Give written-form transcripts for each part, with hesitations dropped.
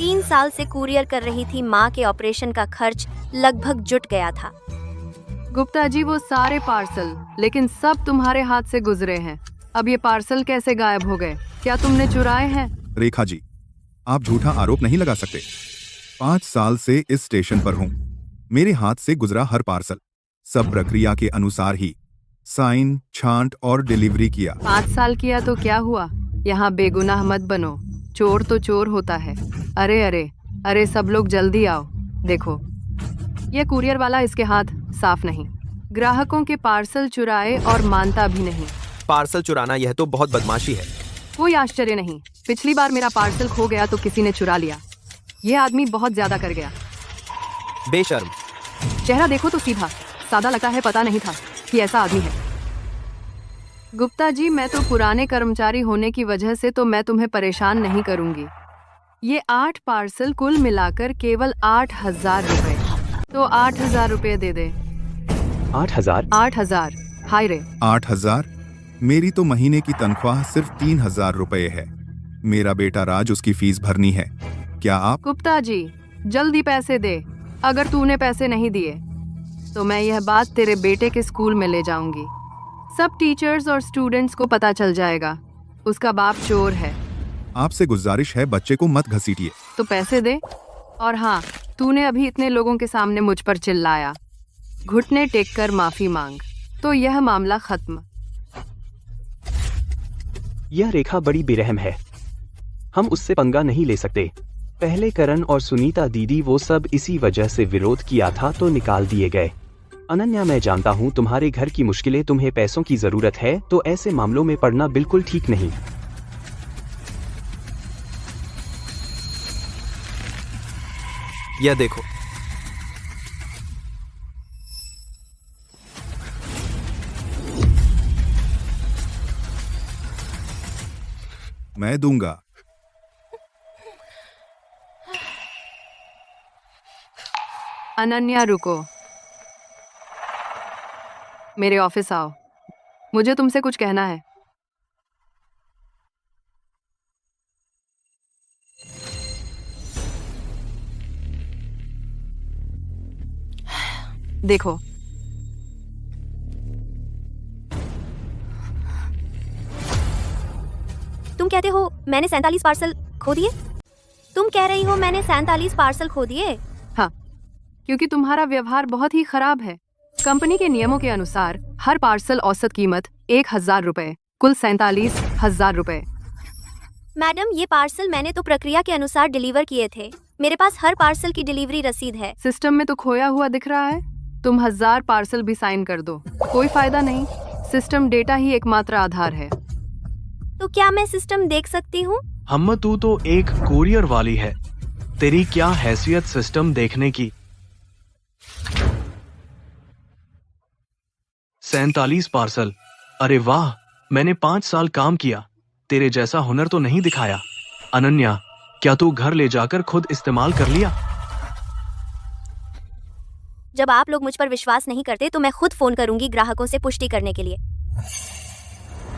3 साल से कुरियर कर रही थी। माँ के ऑपरेशन का खर्च लगभग जुट गया था। गुप्ता जी, वो सारे पार्सल लेकिन सब तुम्हारे हाथ से गुजरे हैं। अब ये पार्सल कैसे गायब हो गए? क्या तुमने चुराए हैं? रेखा जी, आप झूठा आरोप नहीं लगा सकते। 5 साल से इस स्टेशन पर हूँ। मेरे हाथ से गुजरा हर पार्सल सब प्रक्रिया के अनुसार ही साइन, छांट और डिलीवरी किया। 5 साल किया तो क्या हुआ? यहाँ बेगुनाह मत बनो। चोर तो चोर होता है। अरे अरे अरे, सब लोग जल्दी आओ। देखो, ये कुरियर वाला, इसके हाथ साफ नहीं। ग्राहकों के पार्सल चुराए और मानता भी नहीं। पार्सल चुराना यह तो बहुत बदमाशी है। कोई आश्चर्य नहीं। पिछली बार मेरा पार्सल खो गया तो किसी ने चुरा लिया। यह आदमी बहुत ज्यादा कर गया। बेशर्म। चेहरा देखो तो सीधा सादा लगता है। पता नहीं था कि ऐसा आदमी है। गुप्ता जी, मैं तो पुराने कर्मचारी होने की वजह से तो मैं तुम्हें परेशान नहीं करूंगी। ये 8 पार्सल कुल मिलाकर केवल 8,000 रुपए। तो 8,000 रुपए दे दे। 8,000? 8,000? हाय रे। 8,000? मेरी तो महीने की तनख्वाह सिर्फ 3,000 रुपए है। मेरा बेटा राज, उसकी फीस भरनी है। क्या आप? गुप्ता जी, जल्दी पैसे दे। अगर तूने पैसे नहीं दिए तो मैं यह बात तेरे बेटे के स्कूल में ले जाऊंगी। सब टीचर्स और स्टूडेंट्स को पता चल जाएगा उसका बाप चोर है। आपसे गुजारिश है, बच्चे को मत घसीटिए। तो पैसे दे। और हाँ, तूने अभी इतने लोगों के सामने मुझ पर चिल्लाया। घुटने टेक कर माफी मांग तो यह मामला खत्म। यह रेखा बड़ी बेरहम है। हम उससे पंगा नहीं ले सकते। पहले करण और सुनीता दीदी, वो सब इसी वजह से विरोध किया था तो निकाल दिए गए। अनन्या, मैं जानता हूँ तुम्हारे घर की मुश्किलें, तुम्हें पैसों की जरूरत है, तो ऐसे मामलों में पड़ना बिल्कुल ठीक नहीं। यह देखो। मैं दूंगा। अनन्या, रुको। मेरे ऑफिस आओ। मुझे तुमसे कुछ कहना है। देखो, तुम कहते हो मैंने 47 पार्सल खो दिए? तुम कह रही हो मैंने 47 पार्सल खो दिए? हाँ, क्योंकि तुम्हारा व्यवहार बहुत ही खराब है। कंपनी के नियमों के अनुसार हर पार्सल औसत कीमत 1,000 रुपए, कुल 47,000 रुपए। मैडम, ये पार्सल मैंने तो प्रक्रिया के अनुसार डिलीवर किए थे। मेरे पास हर पार्सल की डिलीवरी रसीद है। सिस्टम में तो खोया हुआ दिख रहा है। तुम 1,000 पार्सल भी साइन कर दो, कोई फायदा नहीं। सिस्टम डेटा ही एकमात्र आधार है। तो क्या मैं सिस्टम देख सकती हूँ? हम, तू तो एक कुरियर वाली है। तेरी क्या हैसियत सिस्टम देखने की? 47 पार्सल। अरे वाह, मैंने 5 साल काम किया, तेरे जैसा हुनर तो नहीं दिखाया। अनन्या, क्या तू घर ले जाकर खुद इस्तेमाल कर लिया? जब आप लोग मुझ पर विश्वास नहीं करते तो मैं खुद फोन करूंगी ग्राहकों से पुष्टि करने के लिए।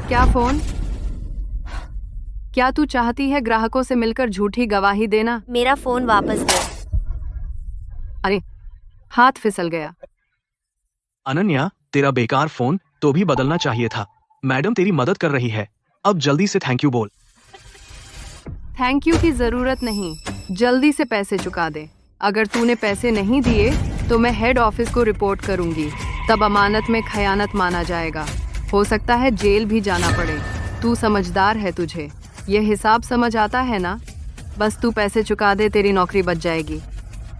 क्या फोन? क्या तू चाहती है ग्राहकों से मिलकर झूठी गवाही देना? मेरा फोन वापस दो। अरे, हाथ फिसल गया। अनन्या, तेरा बेकार फोन तो भी बदलना चाहिए था। मैडम तेरी मदद कर रही है, अब जल्दी से थैंक यू बोल। थैंक यू की जरूरत नहीं, जल्दी से पैसे चुका दे। अगर तूने पैसे नहीं दिए तो मैं हेड ऑफिस को रिपोर्ट करूंगी। तब अमानत में खयानत माना जाएगा। हो सकता है जेल भी जाना पड़े। तू समझदार है, तुझे यह हिसाब समझ आता है ना? बस तू पैसे चुका दे, तेरी नौकरी बच जाएगी।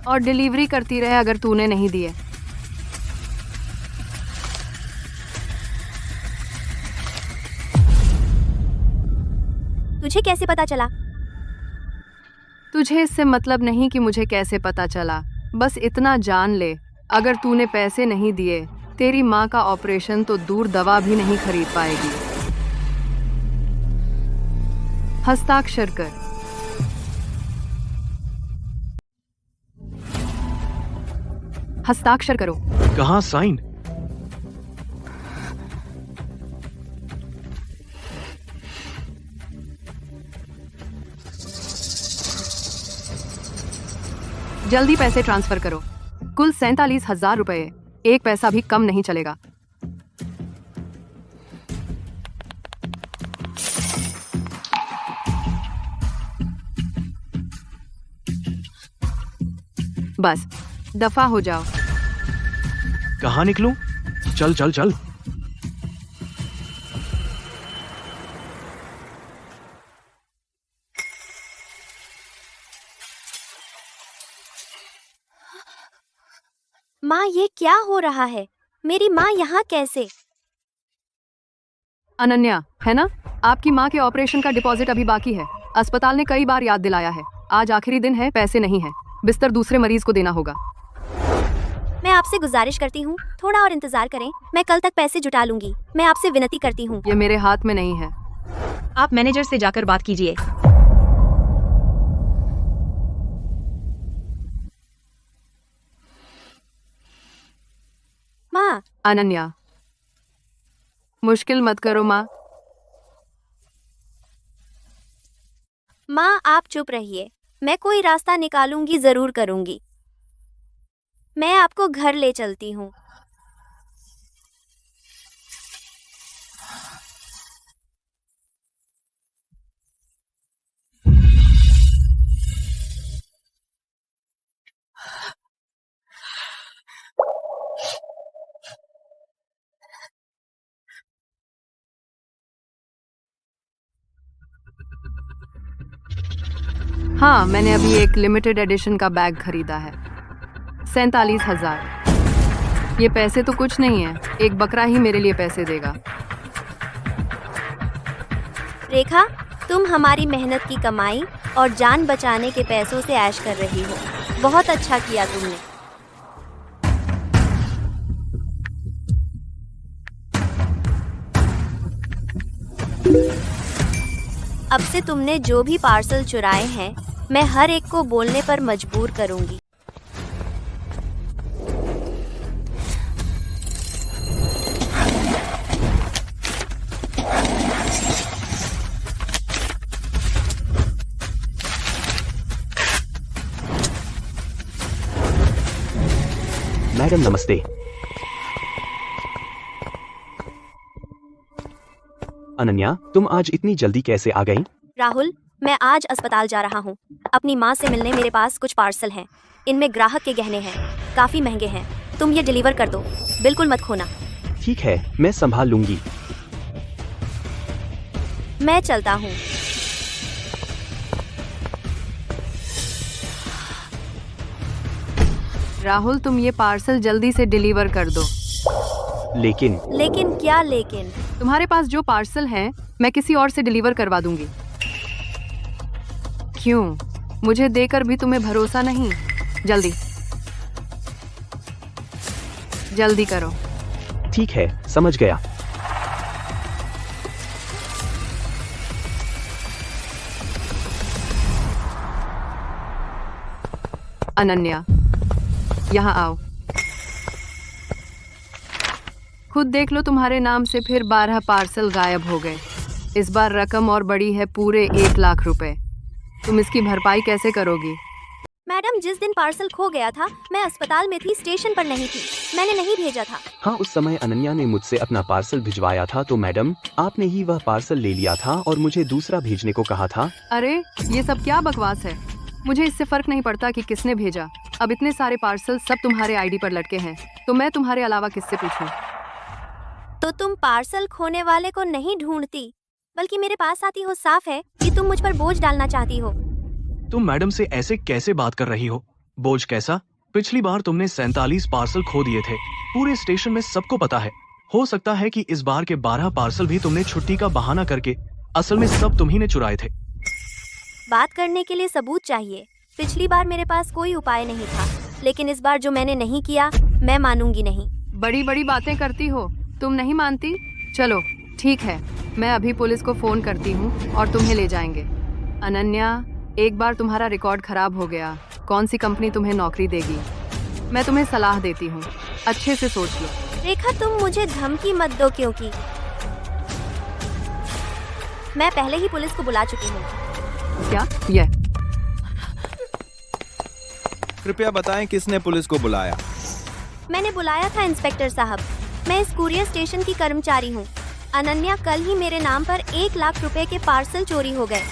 और डिलीवरी करती रहे अगर तूने नहीं दिए। तुझे कैसे पता चला? तुझे इससे मतलब नहीं कि मुझे कैसे पता चला। बस इतना जान ले, अगर तूने पैसे नहीं दिए, तेरी माँ का ऑपरेशन तो दूर दवा भी नहीं खरीद पाएगी। हस्ताक्षर कर। हस्ताक्षर करो। कहाँ साइन? जल्दी पैसे ट्रांसफर करो। कुल 47,000 रुपए, एक पैसा भी कम नहीं चलेगा। बस दफा हो जाओ। कहाँ निकलूं? चल चल चल। माँ, ये क्या हो रहा है? मेरी माँ यहाँ कैसे? अनन्या, है ना? आपकी माँ के ऑपरेशन का डिपॉजिट अभी बाकी है। अस्पताल ने कई बार याद दिलाया है। आज आखिरी दिन है, पैसे नहीं है। बिस्तर दूसरे मरीज को देना होगा। मैं आपसे गुजारिश करती हूँ, थोड़ा और इंतजार करें। मैं कल तक पैसे जुटा लूंगी। मैं आपसे विनती करती हूँ। ये मेरे हाथ में नहीं है। आप मैनेजर से जाकर बात कीजिए। माँ, अनन्या, मुश्किल मत करो माँ। माँ आप चुप रहिए। मैं कोई रास्ता निकालूंगी, जरूर करूंगी। मैं आपको घर ले चलती हूँ। हाँ, मैंने अभी एक लिमिटेड एडिशन का बैग खरीदा है। 47,000। ये पैसे तो कुछ नहीं है, एक बकरा ही मेरे लिए पैसे देगा। रेखा, तुम हमारी मेहनत की कमाई और जान बचाने के पैसों से ऐश कर रही हो। बहुत अच्छा किया तुमने। अब से तुमने जो भी पार्सल चुराए हैं, मैं हर एक को बोलने पर मजबूर करूंगी। मैडम नमस्ते। अनन्या, तुम आज इतनी जल्दी कैसे आ गई? राहुल, मैं आज अस्पताल जा रहा हूँ। अपनी माँ से मिलने मेरे पास कुछ पार्सल हैं। इनमें ग्राहक के गहने हैं, काफी महंगे हैं। तुम ये डिलीवर कर दो, बिल्कुल मत खोना। ठीक है, मैं संभाल लूंगी। मैं चलता हूँ। राहुल, तुम ये पार्सल जल्दी से डिलीवर कर दो। लेकिन क्या लेकिन? तुम्हारे पास जो पार्सल हैं, मैं किसी और से डिलीवर करवा दूंगी। क्यों? मुझे देकर भी तुम्हें भरोसा नहीं? जल्दी करो। ठीक है, समझ गया। अनन्या, यहाँ आओ। खुद देख लो, तुम्हारे नाम से फिर 12 पार्सल गायब हो गए। इस बार रकम और बड़ी है, पूरे 1 लाख रुपए। तुम इसकी भरपाई कैसे करोगी? मैडम, जिस दिन पार्सल खो गया था, मैं अस्पताल में थी, स्टेशन पर नहीं थी। मैंने नहीं भेजा था। हाँ, उस समय अनन्या ने मुझसे अपना पार्सल भिजवाया था, तो मैडम आपने ही वह पार्सल ले लिया था और मुझे दूसरा भेजने को कहा था। अरे, ये सब क्या बकवास है? मुझे इससे फर्क नहीं पड़ता कि किसने भेजा। अब इतने सारे पार्सल सब तुम्हारे आईडी पर लटके हैं, तो मैं तुम्हारे अलावा किससे पूछूं? तो तुम पार्सल खोने वाले को नहीं ढूंढती, बल्कि मेरे पास आती हो। साफ है कि तुम मुझ पर बोझ डालना चाहती हो। तुम मैडम से ऐसे कैसे बात कर रही हो? बोझ कैसा? पिछली बार तुमने 47 पार्सल खो दिए थे, पूरे स्टेशन में सबको पता है। हो सकता है कि इस बार के 12 पार्सल भी तुमने छुट्टी का बहाना करके, असल में सब तुम ही ने चुराए थे। बात करने के लिए सबूत चाहिए। पिछली बार मेरे पास कोई उपाय नहीं था, लेकिन इस बार जो मैंने नहीं किया, मैं मानूंगी नहीं। बड़ी बड़ी बातें करती हो, तुम नहीं मानती? चलो ठीक है, मैं अभी पुलिस को फोन करती हूँ और तुम्हें ले जाएंगे। अनन्या, एक बार तुम्हारा रिकॉर्ड खराब हो गया, कौन सी कंपनी तुम्हें नौकरी देगी? मैं तुम्हें सलाह देती हूँ, अच्छे से सोच लो। रेखा, तुम मुझे धमकी मत दो, क्योंकि मैं पहले ही पुलिस को बुला चुकी हूँ। क्या? ये कृपया बताएं किसने पुलिस को बुलाया। मैंने बुलाया था इंस्पेक्टर साहब। मैं इस कुरियर स्टेशन की कर्मचारी हूँ। अनन्या, कल ही मेरे नाम पर 1 लाख रुपए के पार्सल चोरी हो गए।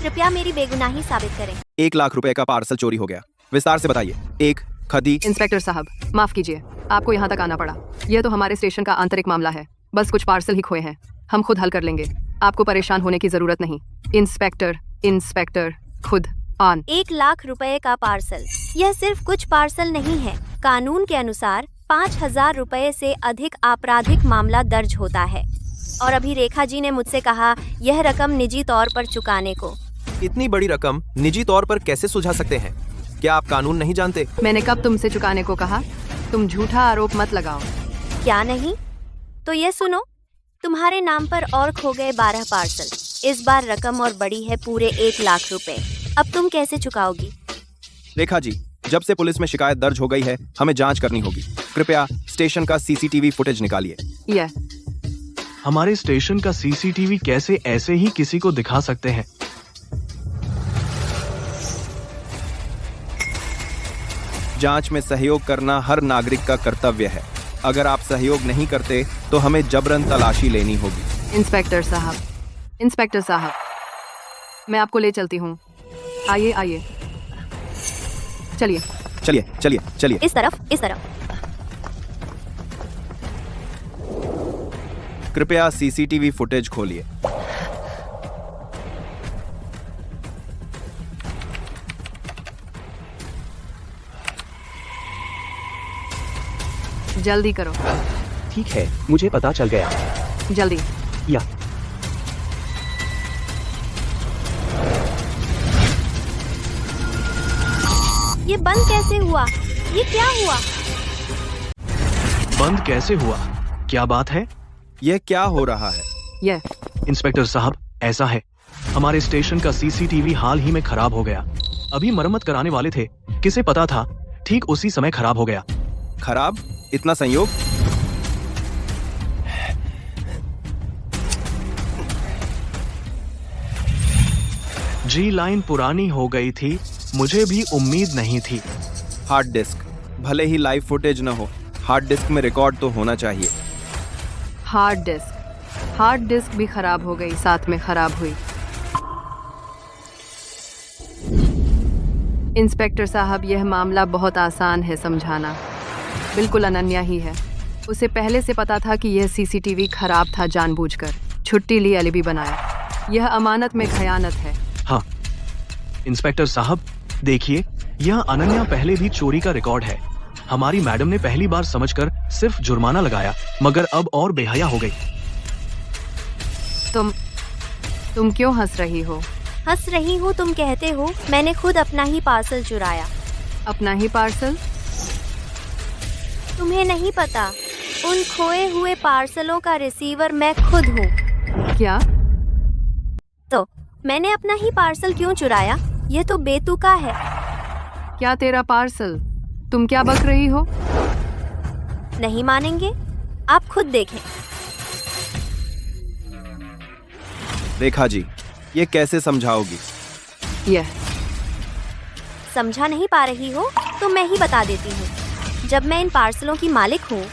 कृपया मेरी बेगुनाही साबित करें। 1 लाख रुपए का पार्सल चोरी हो गया, विस्तार से बताइए। एक खदी। इंस्पेक्टर साहब, माफ कीजिए, आपको यहाँ तक आना पड़ा। यह तो हमारे स्टेशन का आंतरिक मामला है। बस कुछ पार्सल ही खोए हैं, हम खुद हल कर लेंगे। आपको परेशान होने की जरूरत नहीं। इंस्पेक्टर खुद ऑन। 1 लाख रुपए का पार्सल, यह सिर्फ कुछ पार्सल नहीं है। कानून के अनुसार 5,000 रुपए से अधिक आपराधिक मामला दर्ज होता है। और अभी रेखा जी ने मुझसे कहा यह रकम निजी तौर पर चुकाने को। इतनी बड़ी रकम निजी तौर पर कैसे सुझा सकते हैं? क्या आप कानून नहीं जानते? मैंने कब तुमसे चुकाने को कहा? तुम झूठा आरोप मत लगाओ। क्या नहीं? तो ये सुनो, तुम्हारे नाम पर और खो गए 12 पार्सल। इस बार रकम और बड़ी है, पूरे 1 लाख रुपए। अब तुम कैसे चुकाओगी? रेखा जी, जब से पुलिस में शिकायत दर्ज हो गई है, हमें जांच करनी होगी। कृपया स्टेशन का सीसीटीवी फुटेज निकालिए। यह हमारे स्टेशन का सीसीटीवी कैसे ऐसे ही किसी को दिखा सकते हैं? जांच में सहयोग करना हर नागरिक का कर्तव्य है। अगर आप सहयोग नहीं करते तो हमें जबरन तलाशी लेनी होगी। इंस्पेक्टर साहब, मैं आपको ले चलती हूँ। आइए, चलिए। इस तरफ। कृपया सीसीटीवी फुटेज खोलिए। जल्दी करो। ठीक है, मुझे पता चल गया। जल्दी। या ये बंद कैसे हुआ? ये क्या हुआ? बंद कैसे हुआ? क्या बात है? यह क्या हो रहा है? यह इंस्पेक्टर साहब, ऐसा है, हमारे स्टेशन का सीसीटीवी हाल ही में खराब हो गया। अभी मरम्मत कराने वाले थे, किसे पता था ठीक उसी समय खराब हो गया। खराब? इतना संयोग? जी लाइन पुरानी हो गई थी, मुझे भी उम्मीद नहीं थी। हार्ड डिस्क, भले ही लाइव फुटेज न हो, हार्ड डिस्क में रिकॉर्ड तो होना चाहिए। हार्ड डिस्क भी खराब हो गई, साथ में खराब हुई। इंस्पेक्टर साहब, यह मामला बहुत आसान है समझाना। बिल्कुल अनन्या ही है। उसे पहले से पता था कि यह सीसीटीवी खराब था, जानबूझकर छुट्टी ली, एलिबी बनाया। यह अमानत में खयानत है। हाँ इंस्पेक्टर साहब, देखिए, यह अनन्या पहले भी चोरी का रिकॉर्ड है। हमारी मैडम ने पहली बार समझकर सिर्फ जुर्माना लगाया, मगर अब और बेहया हो गई। तुम क्यों हंस रही हो? हंस रही हूँ, तुम कहते हो मैंने खुद अपना ही पार्सल चुराया। अपना ही पार्सल? तुम्हें नहीं पता, उन खोए हुए पार्सलों का रिसीवर मैं खुद हूँ। क्या? तो मैंने अपना ही पार्सल क्यों चुराया? यह तो बेतुका है। क्या तेरा पार्सल? तुम क्या बक रही हो? नहीं मानेंगे? आप खुद देखें। रेखा जी, ये कैसे समझाओगी? यह समझा नहीं पा रही हो तो मैं ही बता देती हूँ। जब मैं इन पार्सलों की मालिक हूँ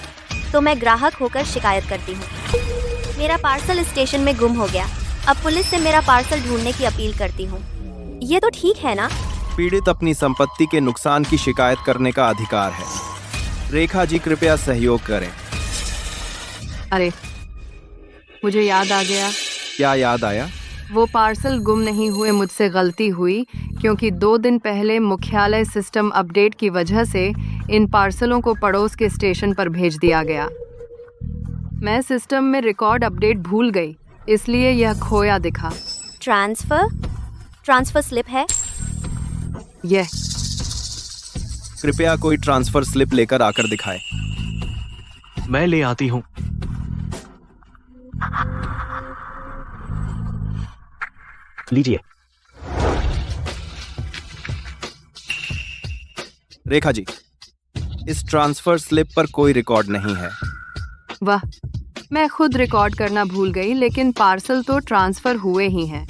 तो मैं ग्राहक होकर शिकायत करती हूँ। मेरा पार्सल स्टेशन में गुम हो गया। अब पुलिस से मेरा पार्सल ढूंढने की अपील करती हूँ। ये तो ठीक है ना? पीड़ित अपनी संपत्ति के नुकसान की शिकायत करने का अधिकार है। रेखा जी, कृपया सहयोग करें। अरे, मुझे याद आ गया। क्या याद आया? वो पार्सल गुम नहीं हुए, मुझसे गलती हुई, क्योंकि 2 दिन पहले मुख्यालय सिस्टम अपडेट की वजह से इन पार्सलों को पड़ोस के स्टेशन पर भेज दिया गया। मैं सिस्टम में रिकॉर्ड अपडेट भूल गई, इसलिए यह खोया दिखा। ट्रांसफर स्लिप है? यह कृपया कोई ट्रांसफर स्लिप लेकर आकर दिखाए। मैं ले आती हूँ। लीजिए। रेखा जी, इस ट्रांसफर स्लिप पर कोई रिकॉर्ड नहीं है। वाह, मैं खुद रिकॉर्ड करना भूल गई, लेकिन पार्सल तो ट्रांसफर हुए ही हैं।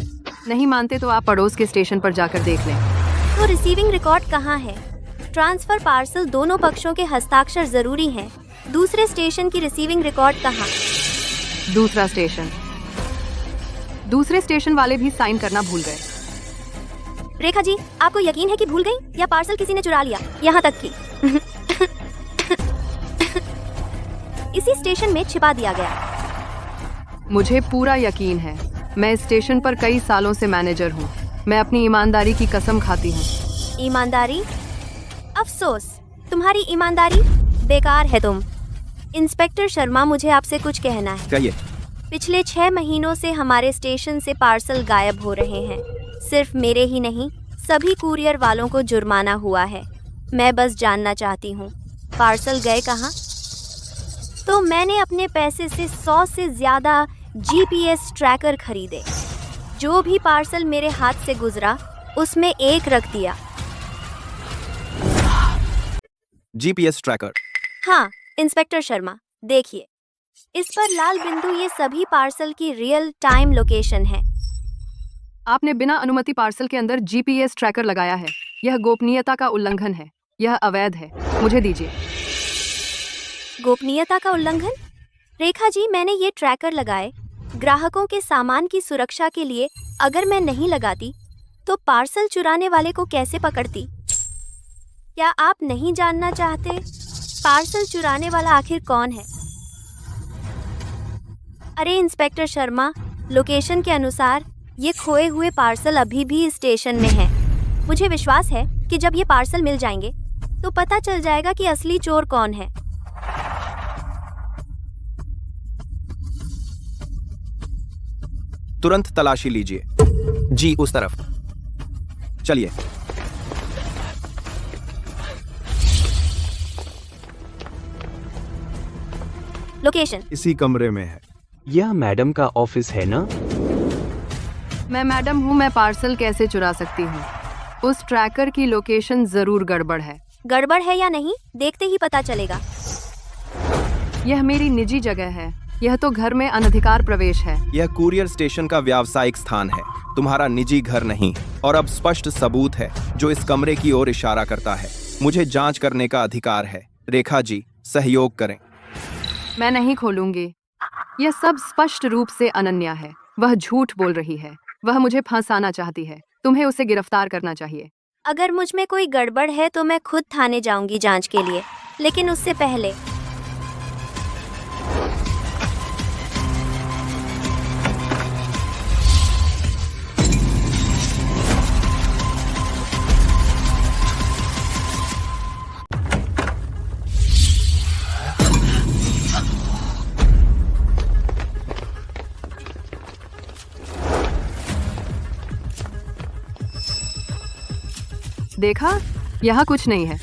नहीं मानते तो आप पड़ोस के स्टेशन पर जाकर देख लें। तो रिसीविंग रिकॉर्ड कहाँ है? ट्रांसफर पार्सल दोनों पक्षों के हस्ताक्षर जरूरी हैं। दूसरे स्टेशन की रिसीविंग रिकॉर्ड कहाँ? दूसरे स्टेशन वाले भी साइन करना भूल गए। रेखा जी, आपको यकीन है कि भूल गई या पार्सल किसी ने चुरा लिया? यहाँ तक कि इसी स्टेशन में छिपा दिया गया। मुझे पूरा यकीन है। मैं इस स्टेशन पर कई सालों से मैनेजर हूँ। मैं अपनी ईमानदारी की कसम खाती हूँ। ईमानदारी? अफसोस, तुम्हारी ईमानदारी बेकार है। तुम इंस्पेक्टर शर्मा, मुझे आपसे कुछ कहना है। कहिए। पिछले 6 महीनों से हमारे स्टेशन से पार्सल गायब हो रहे हैं। सिर्फ मेरे ही नहीं, सभी कुरियर वालों को जुर्माना हुआ है। मैं बस जानना चाहती हूँ, पार्सल गए कहाँ? तो मैंने अपने पैसे से 100 से ज्यादा GPS ट्रैकर खरीदे। जो भी पार्सल मेरे हाथ से गुजरा उसमें एक रख दिया। GPS tracker? हाँ इंस्पेक्टर शर्मा, देखिए इस पर लाल बिंदु, ये सभी पार्सल की रियल टाइम लोकेशन है। आपने बिना अनुमति पार्सल के अंदर GPS ट्रैकर लगाया है। यह गोपनीयता का उल्लंघन है। यह अवैध है। मुझे दीजिए। गोपनीयता का उल्लंघन? रेखा जी, मैंने ये ट्रैकर लगाए ग्राहकों के सामान की सुरक्षा के लिए। अगर मैं नहीं लगाती तो पार्सल चुराने वाले को कैसे पकड़ती? क्या आप नहीं जानना चाहते पार्सल चुराने वाला आखिर कौन है? अरे इंस्पेक्टर शर्मा, लोकेशन के अनुसार ये खोए हुए पार्सल अभी भी स्टेशन में है। मुझे विश्वास है कि जब ये पार्सल मिल जाएंगे तो पता चल जाएगा कि असली चोर कौन है। तुरंत तलाशी लीजिए। जी, उस तरफ चलिए। लोकेशन इसी कमरे में है। यह मैडम का ऑफिस है ना? मैं मैडम हूँ। मैं पार्सल कैसे चुरा सकती हूँ? उस ट्रैकर की लोकेशन जरूर गड़बड़ है। गड़बड़ है या नहीं देखते ही पता चलेगा। यह मेरी निजी जगह है। यह तो घर में अनधिकार प्रवेश है। यह कुरियर स्टेशन का व्यावसायिक स्थान है, तुम्हारा निजी घर नहीं। और अब स्पष्ट सबूत है जो इस कमरे की ओर इशारा करता है। मुझे जांच करने का अधिकार है। रेखा जी, सहयोग करें। मैं नहीं खोलूंगी। यह सब स्पष्ट रूप से अनन्या है। वह झूठ बोल रही है। वह मुझे फंसाना चाहती है। तुम्हें उसे गिरफ्तार करना चाहिए। अगर मुझ में कोई गड़बड़ है तो मैं खुद थाने जाऊंगी जांच के लिए, लेकिन उससे पहले देखा, यहाँ कुछ नहीं है।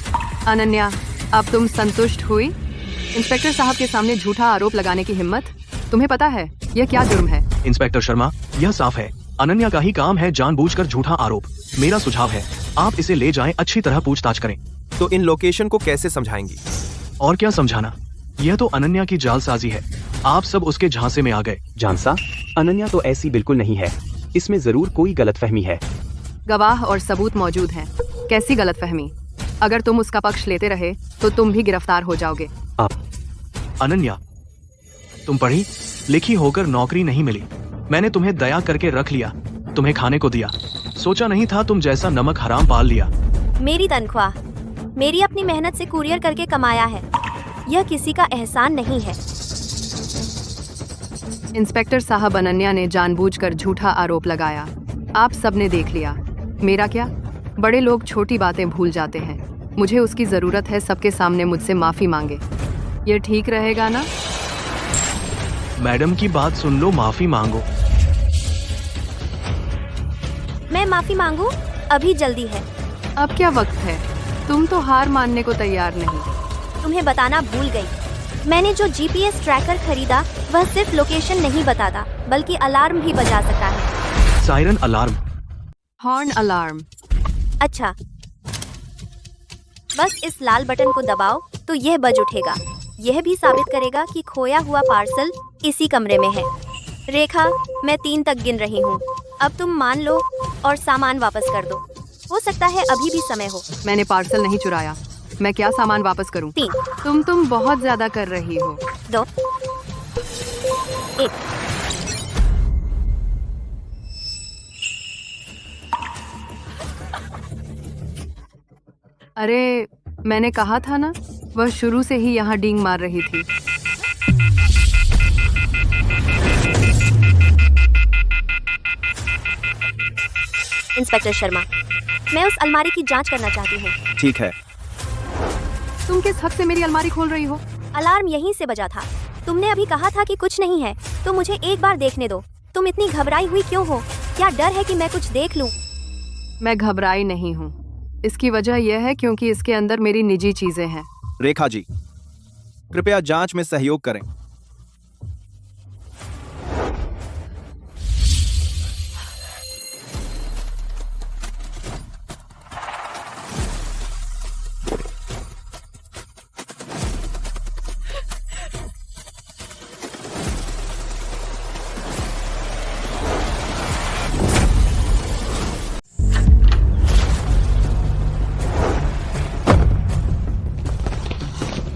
अनन्या, अब तुम संतुष्ट हुई? इंस्पेक्टर साहब के सामने झूठा आरोप लगाने की हिम्मत? तुम्हें पता है यह क्या जुर्म है? इंस्पेक्टर शर्मा, यह साफ है अनन्या का ही काम है जानबूझकर झूठा आरोप। मेरा सुझाव है आप इसे ले जाएं, अच्छी तरह पूछताछ करें। तो इन लोकेशन को कैसे समझाएंगी? और क्या समझाना, यह तो अनन्या की जालसाजी है। आप सब उसके झांसे में आ गए। जानसा, अनन्या तो ऐसी बिल्कुल नहीं है। इसमें जरूर कोई गलतफहमी है। गवाह और सबूत मौजूद हैं। कैसी गलतफहमी? अगर तुम उसका पक्ष लेते रहे तो तुम भी गिरफ्तार हो जाओगे। आप अनन्या, तुम पढ़ी लिखी होकर नौकरी नहीं मिली। मैंने तुम्हें दया करके रख लिया, तुम्हें खाने को दिया। सोचा नहीं था तुम जैसा नमक हराम पाल लिया। मेरी तनख्वाह मेरी अपनी मेहनत से कुरियर करके कमाया है। यह किसी का एहसान नहीं है। इंस्पेक्टर साहब, अनन्या ने जानबूझकर झूठा आरोप लगाया। आप सबने देख लिया। मेरा क्या? बड़े लोग छोटी बातें भूल जाते हैं। मुझे उसकी जरूरत है सबके सामने मुझसे माफी मांगे। ये ठीक रहेगा ना? मैडम की बात सुन लो, माफी मांगो। मैं माफी मांगू? अभी जल्दी है। अब क्या वक्त है? तुम तो हार मानने को तैयार नहीं। तुम्हें बताना भूल गई, मैंने जो GPS ट्रैकर खरीदा वह सिर्फ लोकेशन नहीं बताता बल्कि अलार्म भी बजा सकता है। Siren alarm? Horn alarm. अच्छा, बस इस लाल बटन को दबाओ तो यह बज उठेगा। यह भी साबित करेगा कि खोया हुआ पार्सल इसी कमरे में है। रेखा, मैं 3 तक गिन रही हूँ। अब तुम मान लो और सामान वापस कर दो। हो सकता है अभी भी समय हो। मैंने पार्सल नहीं चुराया। मैं क्या सामान वापस करूं? 3, तुम बहुत ज्यादा कर रही हो। 2, 1। अरे, मैंने कहा था ना, वह शुरू से ही यहाँ डींग मार रही थी। इंस्पेक्टर शर्मा, मैं उस अलमारी की जांच करना चाहती हूँ। ठीक है। तुम किस हक से मेरी अलमारी खोल रही हो? अलार्म यहीं से बजा था। तुमने अभी कहा था कि कुछ नहीं है, तो मुझे एक बार देखने दो। तुम इतनी घबराई हुई क्यों हो? क्या डर है कि मैं कुछ देख लूं? मैं घबराई नहीं हूँ। इसकी वजह यह है क्योंकि इसके अंदर मेरी निजी चीजें हैं। रेखा जी, कृपया जांच में सहयोग करें।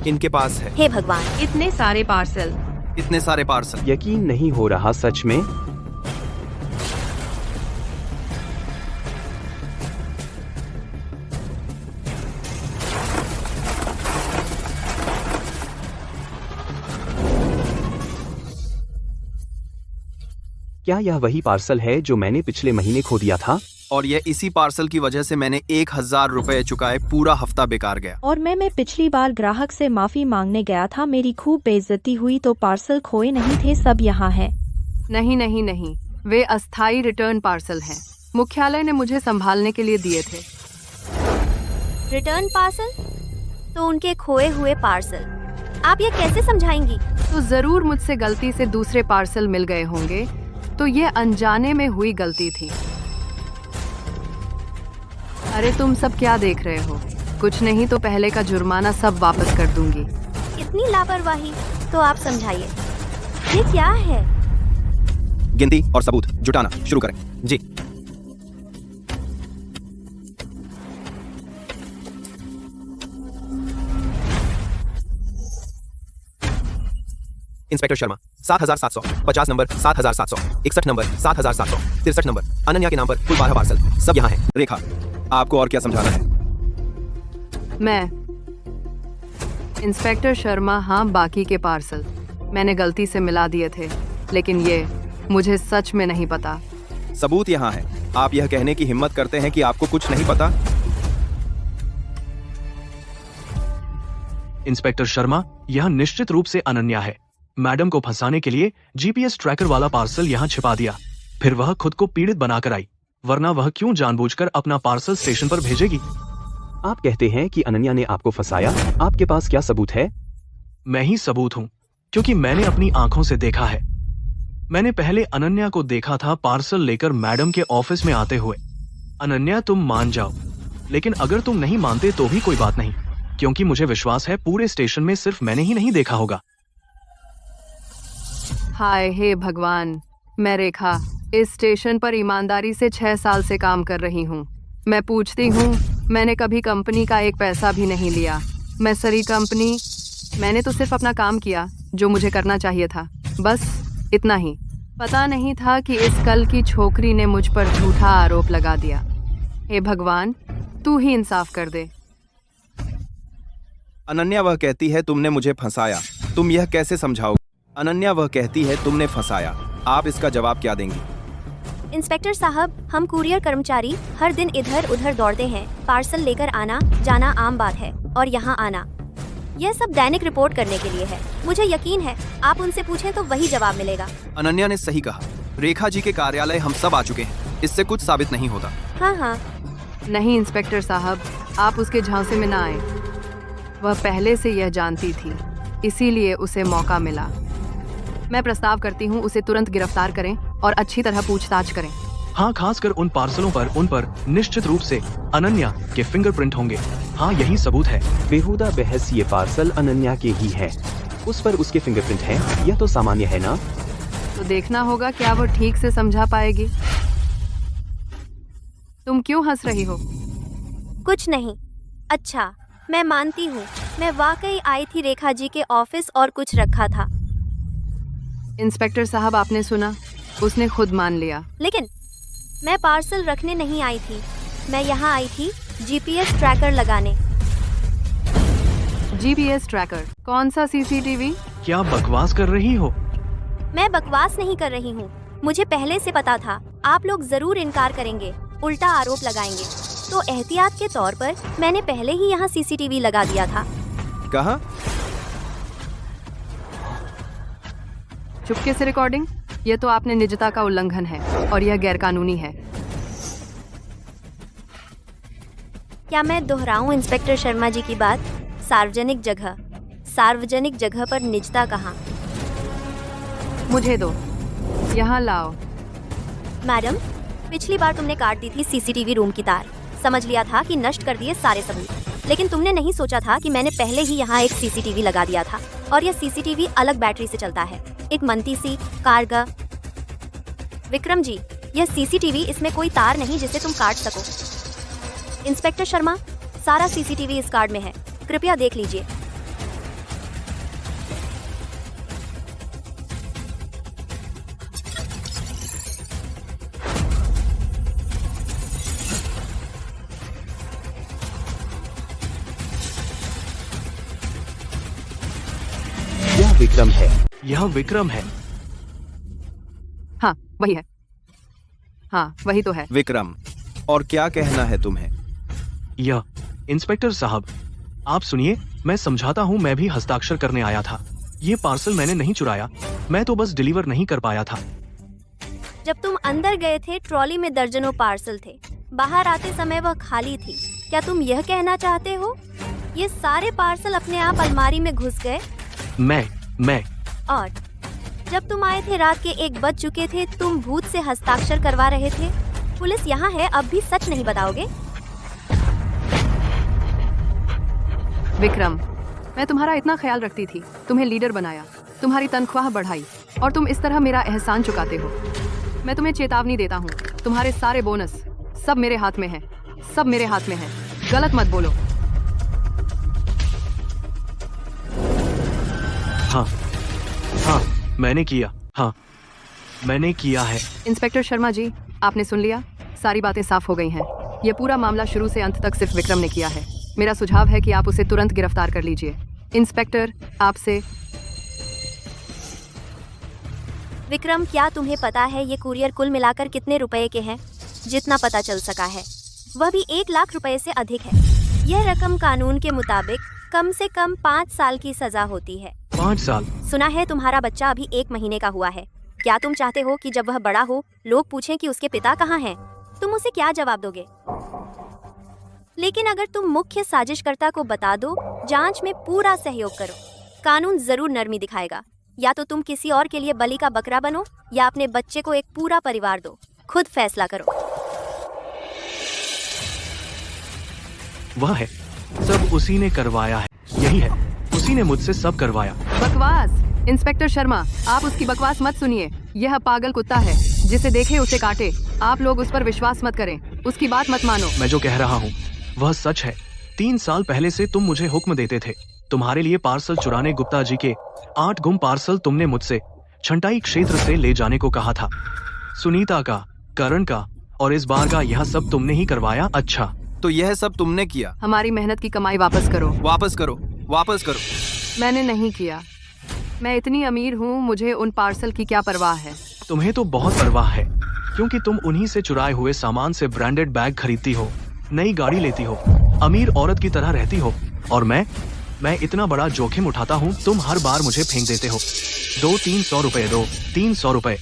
इनके पास है हे भगवान, इतने सारे पार्सल। इतने सारे पार्सल। यकीन नहीं हो रहा सच में। क्या यह वही पार्सल है जो मैंने पिछले महीने खो दिया था? और यह इसी पार्सल की वजह से मैंने 1000 रुपए चुकाए, पूरा हफ्ता बेकार गया। और मैं पिछली बार ग्राहक से माफी मांगने गया था, मेरी खूब बेइज्जती हुई, तो पार्सल खोए नहीं थे, सब यहाँ है। नहीं नहीं नहीं, वे अस्थायी रिटर्न पार्सल हैं। मुख्यालय ने मुझे संभालने के लिए दिए थे। Return parcel? तो उनके खोए हुए पार्सल आप ये कैसे समझाएंगी? तो जरूर मुझसे गलती से दूसरे पार्सल मिल गए होंगे, तो ये अनजाने में हुई गलती थी। अरे तुम सब क्या देख रहे हो? कुछ नहीं तो पहले का जुर्माना सब वापस कर दूंगी। इतनी लापरवाही, तो आप समझाइए, ये क्या है? गिनती और सबूत जुटाना शुरू करें। जी। Inspector Sharma, 7700, 50 number 7700, 61 number 7700, 63 number Ananya के नाम पर कुल 12 पार्सल, सब यहाँ हैं। रेखा, आपको और क्या समझाना है? मैं इंस्पेक्टर शर्मा, हाँ, बाकी के पार्सल मैंने गलती से मिला दिए थे, लेकिन ये मुझे सच में नहीं पता। सबूत यहाँ है। आप यह कहने की हिम्मत करते हैं कि आपको कुछ नहीं पता? इंस्पेक्टर शर्मा, यह निश्चित रूप से अनन्या है। मैडम को फंसाने के लिए जीपीएस ट्रैकर वाला पार्सल यहाँ छिपा दिया, फिर वह खुद को पीड़ित बनाकर आई, वरना वह क्यों जानबूझकर अपना पार्सल स्टेशन पर भेजेगी? आप कहते हैं कि अनन्या ने आपको फंसाया। आपके पास क्या सबूत है? मैं ही सबूत हूँ, क्योंकि मैंने अपनी आंखों से देखा है। मैंने पहले अनन्या को देखा था पार्सल लेकर मैडम के ऑफिस में आते हुए। अनन्या, तुम मान जाओ, लेकिन अगर तुम नहीं मानते तो भी कोई बात नहीं, क्योंकि मुझे विश्वास है पूरे स्टेशन में सिर्फ मैंने ही नहीं देखा होगा। हाय हे भगवान, मैं रेखा इस स्टेशन पर ईमानदारी से 6 साल से काम कर रही हूँ। मैं पूछती हूँ, मैंने कभी कंपनी का एक पैसा भी नहीं लिया। मैं सारी कंपनी, मैंने तो सिर्फ अपना काम किया जो मुझे करना चाहिए था, बस इतना ही। पता नहीं था कि इस कल की छोकरी ने मुझ पर झूठा आरोप लगा दिया। हे भगवान, तू ही इंसाफ कर दे। अनन्या वह कहती है तुमने मुझे फंसाया, तुम यह कैसे समझाओगे? अनन्या वह कहती है तुमने फंसाया, आप इसका जवाब क्या देंगी? इंस्पेक्टर साहब, हम कुरियर कर्मचारी हर दिन इधर उधर दौड़ते हैं। पार्सल लेकर आना जाना आम बात है, और यहाँ आना, यह सब दैनिक रिपोर्ट करने के लिए है। मुझे यकीन है आप उनसे पूछें तो वही जवाब मिलेगा। अनन्या ने सही कहा। रेखा जी के कार्यालय हम सब आ चुके हैं, इससे कुछ साबित नहीं होता। हाँ हाँ, नहीं इंस्पेक्टर साहब, आप उसके झांसे में ना आए। वह पहले से यह जानती थी, इसीलिए उसे मौका मिला। मैं प्रस्ताव करती हूँ उसे तुरंत गिरफ्तार करें और अच्छी तरह पूछताछ करें। हाँ, खासकर उन पार्सलों पर, उन पर निश्चित रूप से अनन्या के फिंगरप्रिंट होंगे। हाँ, यही सबूत है। बेहुदा बहस, ये पार्सल अनन्या के ही है, उस पर उसके फिंगरप्रिंट हैं, यह तो सामान्य है ना? तो देखना होगा क्या वो ठीक से समझा पाएगी। तुम क्यों हंस रही हो? कुछ नहीं। अच्छा, मैं मानती हूँ, मैं वाकई आई थी रेखा जी के ऑफिस और कुछ रखा था, इंस्पेक्टर साहब, आपने सुना? उसने खुद मान लिया। लेकिन मैं पार्सल रखने नहीं आई थी। मैं यहाँ आई थी जीपीएस ट्रैकर लगाने। GPS tracker? कौन सा सीसीटीवी? क्या बकवास कर रही हो? मैं बकवास नहीं कर रही हूँ। मुझे पहले से पता था आप लोग जरूर इनकार करेंगे, उल्टा आरोप लगाएंगे, तो एहतियात के तौर पर मैंने पहले ही यहाँ सीसीटीवी लगा दिया था। कहाँ? चुपके से रिकॉर्डिंग? ये तो आपने निजता का उल्लंघन है और यह गैरकानूनी है। क्या मैं दोहराऊं इंस्पेक्टर शर्मा जी की बात? सार्वजनिक जगह पर निजता कहाँ? मुझे दो, यहाँ लाओ। मैडम, पिछली बार तुमने काट दी थी सीसीटीवी रूम की तार। समझ लिया था कि नष्ट कर दिए सारे सबूत, लेकिन तुमने नहीं सोचा था कि मैंने पहले ही यहाँ एक सीसीटीवी लगा दिया था और यह सीसीटीवी अलग बैटरी से चलता है, एक मनती सी कारगर। विक्रम जी, यह सीसीटीवी, इसमें कोई तार नहीं जिसे तुम काट सको। इंस्पेक्टर शर्मा, सारा सीसीटीवी इस कार्ड में है, कृपया देख लीजिए। यह विक्रम है। यह विक्रम है। हाँ, वही है। हाँ, वही तो है। विक्रम, और क्या कहना है तुम्हें? यह इंस्पेक्टर साहब, आप सुनिए, मैं समझाता हूँ। मैं भी हस्ताक्षर करने आया था। ये पार्सल मैंने नहीं चुराया, मैं तो बस डिलीवर नहीं कर पाया था। जब तुम अंदर गए थे, ट्रॉली में दर्जनों पार्सल थे। बाहर आते समय वह खाली थी। क्या तुम यह कहना चाहते हो ये सारे पार्सल अपने आप अलमारी में घुस गए? मैं और जब तुम आए थे रात के 1 बज चुके थे, तुम भूत से हस्ताक्षर करवा रहे थे। पुलिस यहाँ है, अब भी सच नहीं बताओगे? विक्रम, मैं तुम्हारा इतना ख्याल रखती थी, तुम्हें लीडर बनाया, तुम्हारी तनख्वाह बढ़ाई और तुम इस तरह मेरा एहसान चुकाते हो। मैं तुम्हें चेतावनी देता हूँ, तुम्हारे सारे बोनस सब मेरे हाथ में है, सब मेरे हाथ में है। गलत मत बोलो। हाँ, मैंने किया। हाँ, मैंने किया है। इंस्पेक्टर शर्मा जी, आपने सुन लिया, सारी बातें साफ हो गई हैं। ये पूरा मामला शुरू से अंत तक सिर्फ विक्रम ने किया है। मेरा सुझाव है कि आप उसे तुरंत गिरफ्तार कर लीजिए। इंस्पेक्टर, आपसे। विक्रम, क्या तुम्हें पता है ये कुरियर कुल मिलाकर कितने रुपए के हैं? जितना पता चल सका है, वह भी 1 लाख रुपए से अधिक है। यह रकम कानून के मुताबिक कम से कम 5 साल की सजा होती है। 5 साल? सुना है तुम्हारा बच्चा अभी 1 महीने का हुआ है। क्या तुम चाहते हो कि जब वह बड़ा हो, लोग पूछें कि उसके पिता कहाँ हैं? तुम उसे क्या जवाब दोगे? लेकिन अगर तुम मुख्य साजिशकर्ता को बता दो, जांच में पूरा सहयोग करो, कानून जरूर नरमी दिखाएगा। या तो तुम किसी और के लिए बलि का बकरा बनो, या अपने बच्चे को एक पूरा परिवार दो। खुद फैसला करो। वह है, सब उसी ने करवाया है। यही है, उसी ने मुझसे सब करवाया। बकवास! इंस्पेक्टर शर्मा, आप उसकी बकवास मत सुनिए। यह पागल कुत्ता है, जिसे देखे उसे काटे। आप लोग उस पर विश्वास मत करें, उसकी बात मत मानो। मैं जो कह रहा हूँ वह सच है। 3 साल पहले से तुम मुझे हुक्म देते थे, तुम्हारे लिए पार्सल चुराने। गुप्ता जी के 8 गुम पार्सल तुमने मुझसे छंटाई क्षेत्र से ले जाने को कहा था। सुनीता का, करण का और इस बार का, यह सब तुमने ही करवाया। अच्छा, तो यह सब तुमने किया? हमारी मेहनत की कमाई वापस करो। वापस करो, वापस करो। मैंने नहीं किया। मैं इतनी अमीर हूँ, मुझे उन पार्सल की क्या परवाह है? तुम्हें तो बहुत परवाह है, क्योंकि तुम उन्हीं से चुराए हुए सामान से ब्रांडेड बैग खरीदती हो, नई गाड़ी लेती हो, अमीर औरत की तरह रहती हो। और मैं इतना बड़ा जोखिम उठाता हूँ, तुम हर बार मुझे फेंक देते हो। 200-300 रुपए दो, 300 रुपए।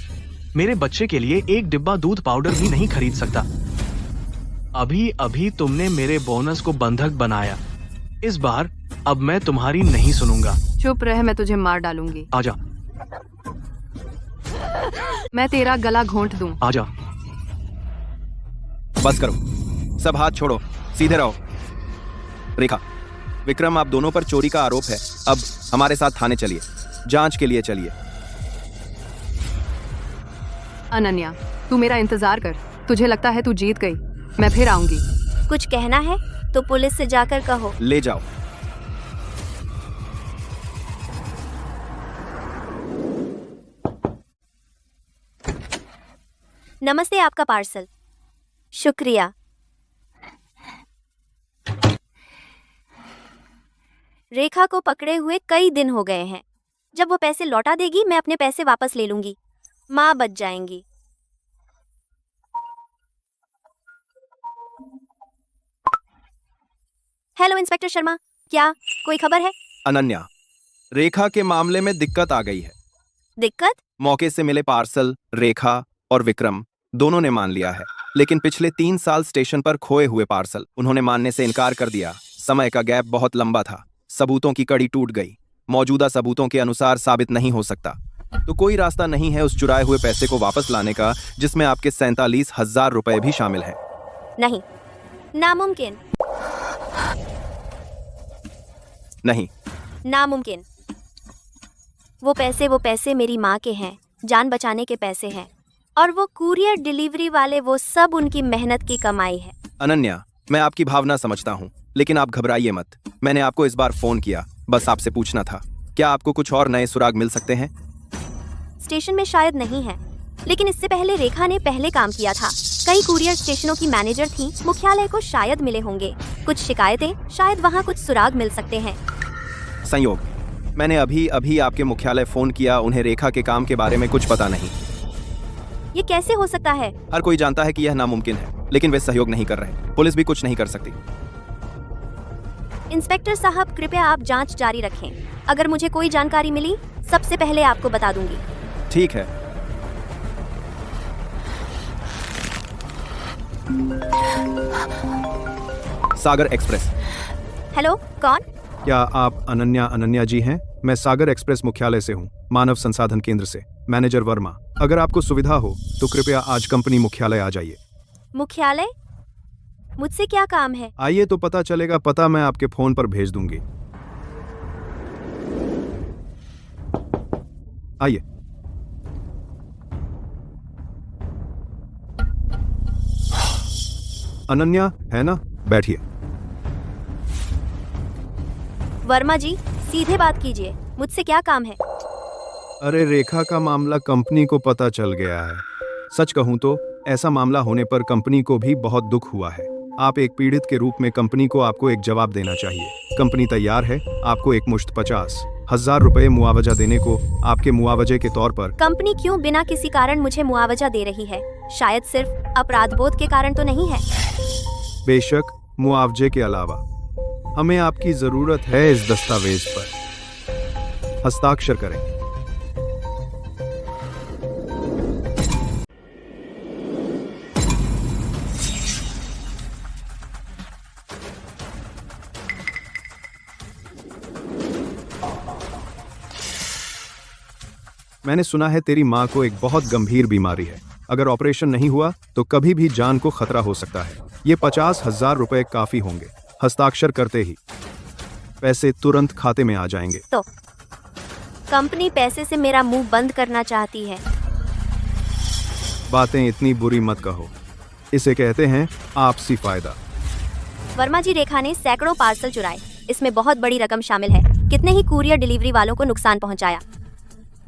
मेरे बच्चे के लिए 1 डिब्बा दूध पाउडर भी नहीं खरीद सकता। अभी तुमने मेरे बोनस को बंधक बनाया। इस बार अब मैं तुम्हारी नहीं सुनूंगा। चुप रह, मैं तुझे मार डालूंगी। आजा। मैं तेरा गला घोंट दूं। आजा। बस करो, सब हाथ छोड़ो, सीधे रहो। रेखा, विक्रम, आप दोनों पर चोरी का आरोप है। अब हमारे साथ थाने चलिए, जांच के लिए चलिए। अनन्या, तू मेरा इंतजार कर। तुझे लगता है तू जीत गई? मैं फिर आऊंगी। कुछ कहना है तो पुलिस से जाकर कहो। ले जाओ। नमस्ते, आपका पार्सल। शुक्रिया। रेखा को पकड़े हुए कई दिन हो गए हैं। जब वो पैसे लौटा देगी मैं अपने पैसे वापस ले लूंगी। माँ बच जाएंगी। हेलो इंस्पेक्टर शर्मा, क्या कोई खबर है? अनन्या, रेखा के मामले में दिक्कत आ गई है। दिक्कत? मौके से मिले पार्सल रेखा और विक्रम दोनों ने मान लिया है, लेकिन पिछले 3 साल स्टेशन पर खोए हुए पार्सल उन्होंने मानने से इनकार कर दिया। समय का गैप बहुत लंबा था, सबूतों की कड़ी टूट गई। मौजूदा सबूतों के अनुसार साबित नहीं हो सकता, तो कोई रास्ता नहीं है उस चुराए हुए पैसे को वापस लाने का, जिसमें आपके 47,000 रुपए भी शामिल है। नहीं, नामुमकिन। नहीं, नामुमकिन। वो पैसे मेरी माँ के हैं, जान बचाने के पैसे हैं, और वो कुरियर डिलीवरी वाले, वो सब उनकी मेहनत की कमाई है। अनन्या, मैं आपकी भावना समझता हूँ, लेकिन आप घबराइए मत। मैंने आपको इस बार फोन किया, बस आपसे पूछना था, क्या आपको कुछ और नए सुराग मिल सकते हैं? स्टेशन में शायद नहीं है, लेकिन इससे पहले रेखा ने पहले काम किया था। कई कुरियर स्टेशनों की मैनेजर थी, मुख्यालय को शायद मिले होंगे कुछ शिकायतें, शायद वहाँ कुछ सुराग मिल सकते हैं। संयोग, मैंने अभी आपके मुख्यालय फोन किया, उन्हें रेखा के काम के बारे में कुछ पता नहीं। ये कैसे हो सकता है? हर कोई जानता है कि यह नामुमकिन है, लेकिन वे सहयोग नहीं कर रहे। पुलिस भी कुछ नहीं कर सकती। इंस्पेक्टर साहब, कृपया आप जांच जारी रखें। अगर मुझे कोई जानकारी मिली, सबसे पहले आपको बता दूंगी। ठीक है। सागर एक्सप्रेस। हेलो, कौन? क्या आप अनन्या जी हैं? मैं सागर एक्सप्रेस मुख्यालय से हूँ, मानव संसाधन केंद्र से, मैनेजर वर्मा। अगर आपको सुविधा हो तो कृपया आज कंपनी मुख्यालय आ जाइए। मुख्यालय? मुझसे क्या काम है? आइए तो पता चलेगा। पता मैं आपके फोन पर भेज दूंगी। आइए। अनन्या है ना? बैठिए। वर्मा जी, सीधे बात कीजिए, मुझसे क्या काम है? अरे, रेखा का मामला कंपनी को पता चल गया है। सच कहूं तो ऐसा मामला होने पर कंपनी को भी बहुत दुख हुआ है। आप एक पीड़ित के रूप में कंपनी को आपको एक जवाब देना चाहिए। कंपनी तैयार है आपको एक मुश्त 50,000 रुपए मुआवजा देने को, आपके मुआवजे के तौर पर। कंपनी क्यों बिना किसी कारण मुझे मुआवजा दे रही है? शायद सिर्फ अपराधबोध के कारण तो नहीं है? बेशक, मुआवजे के अलावा हमें आपकी जरूरत है इस दस्तावेज पर। हस्ताक्षर करें। मैंने सुना है तेरी माँ को एक बहुत गंभीर बीमारी है। अगर ऑपरेशन नहीं हुआ तो कभी भी जान को खतरा हो सकता है। ये 50,000 रुपए काफी होंगे। हस्ताक्षर करते ही पैसे तुरंत खाते में आ जाएंगे। तो कंपनी पैसे से मेरा मुंह बंद करना चाहती है। बातें इतनी बुरी मत कहो, इसे कहते हैं आपसी फायदा। वर्मा जी, रेखा ने सैकड़ों पार्सल चुराए, इसमें बहुत बड़ी रकम शामिल है। कितने ही कुरियर डिलीवरी वालों को नुकसान पहुंचाया।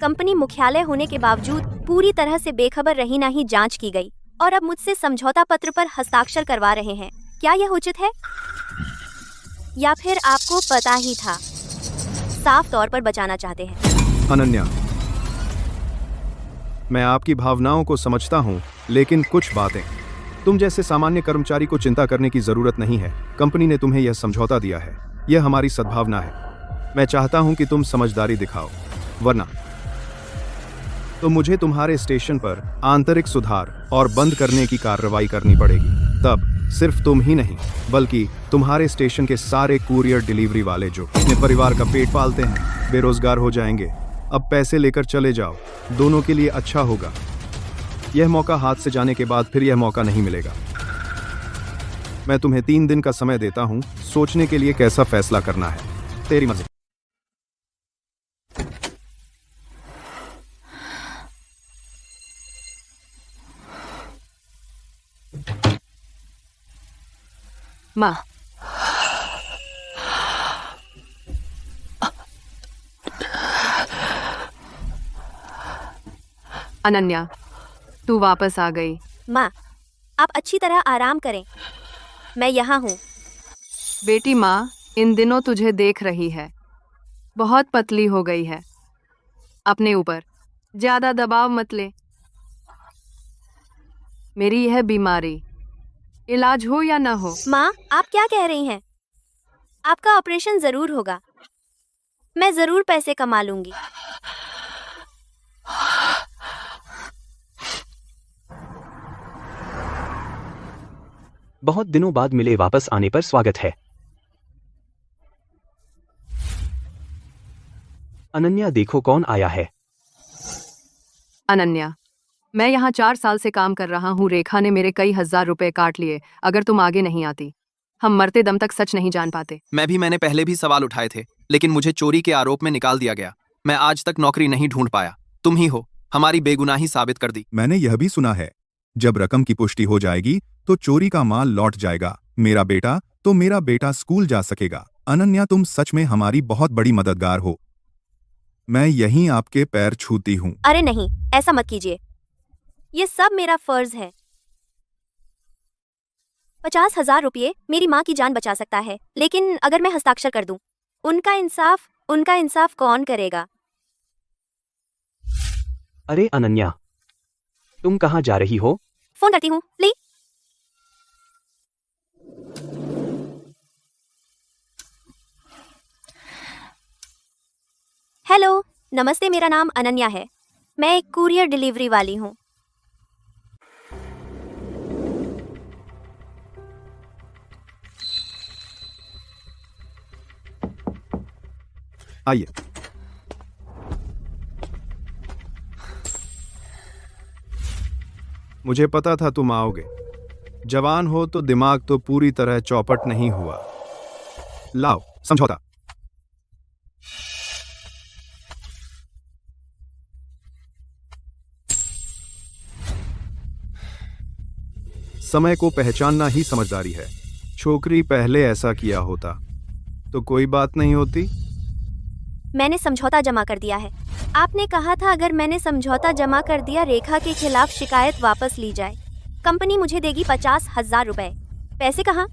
कंपनी मुख्यालय होने के बावजूद पूरी तरह से बेखबर रही, ना ही जांच की गई, और अब मुझसे समझौता पत्र पर हस्ताक्षर करवा रहे हैं। क्या यह उचित है? या फिर आपको पता ही था? साफ तौर पर बचाना चाहते हैं। अनन्या, मैं आपकी भावनाओं को समझता हूं, लेकिन कुछ बातें तुम जैसे सामान्य कर्मचारी को चिंता करने की जरूरत नहीं है। कंपनी ने तुम्हें यह समझौता दिया है, यह हमारी सद्भावना है। मैं चाहता हूं कि तुम समझदारी दिखाओ, वरना तो मुझे तुम्हारे स्टेशन पर आंतरिक सुधार और बंद करने की कार्रवाई करनी पड़ेगी। तब सिर्फ तुम ही नहीं, बल्कि तुम्हारे स्टेशन के सारे कुरियर डिलीवरी वाले जो अपने परिवार का पेट पालते हैं, बेरोजगार हो जाएंगे। अब पैसे लेकर चले जाओ, दोनों के लिए अच्छा होगा। यह मौका हाथ से जाने के बाद फिर यह मौका नहीं मिलेगा। मैं तुम्हें 3 दिन का समय देता हूं सोचने के लिए कैसा फैसला करना है। तेरी मर्जी। माँ, अनन्या, तू वापस आ गई। माँ, आप अच्छी तरह आराम करें। मैं यहाँ हूँ। बेटी माँ इन दिनों तुझे देख रही है, बहुत पतली हो गई है। अपने ऊपर ज्यादा दबाव मत ले। मेरी यह बीमारी इलाज हो या ना हो, माँ, आप क्या कह रही हैं? आपका ऑपरेशन जरूर होगा। मैं जरूर पैसे कमा लूंगी। बहुत दिनों बाद मिले वापस आने पर स्वागत है। अनन्या, देखो कौन आया है। अनन्या, मैं यहाँ 4 साल से काम कर रहा हूँ। रेखा ने मेरे कई हजार रुपए काट लिए। अगर तुम आगे नहीं आती, हम मरते दम तक सच नहीं जान पाते। मैंने पहले भी सवाल उठाए थे, लेकिन मुझे चोरी के आरोप में निकाल दिया गया। मैं आज तक नौकरी नहीं ढूंढ पाया। तुम ही हो, हमारी बेगुनाही साबित कर दी। मैंने यह भी सुना है, जब रकम की पुष्टि हो जाएगी तो चोरी का माल लौट जाएगा। मेरा बेटा स्कूल जा सकेगा। अनन्या, तुम सच में हमारी बहुत बड़ी मददगार हो। मैं यहीं आपके पैर छूती हूँ। अरे नहीं, ऐसा मत कीजिए। ये सब मेरा फर्ज है। 50,000 रुपये मेरी माँ की जान बचा सकता है, लेकिन अगर मैं हस्ताक्षर कर दूं, उनका इंसाफ कौन करेगा? अरे अनन्या, तुम कहाँ जा रही हो? फोन करती हूँ, ले। हेलो, नमस्ते। मेरा नाम अनन्या है। मैं एक कुरियर डिलीवरी वाली हूँ। आइए। मुझे पता था तुम आओगे। जवान हो तो दिमाग तो पूरी तरह चौपट नहीं हुआ। लाओ समझौता। समय को पहचानना ही समझदारी है। छोकरी पहले ऐसा किया होता तो कोई बात नहीं होती। मैंने समझौता जमा कर दिया है। आपने कहा था अगर मैंने समझौता जमा कर दिया, रेखा के खिलाफ शिकायत वापस ली जाए, कंपनी मुझे देगी 50,000 रुपए। पैसे कहाँ?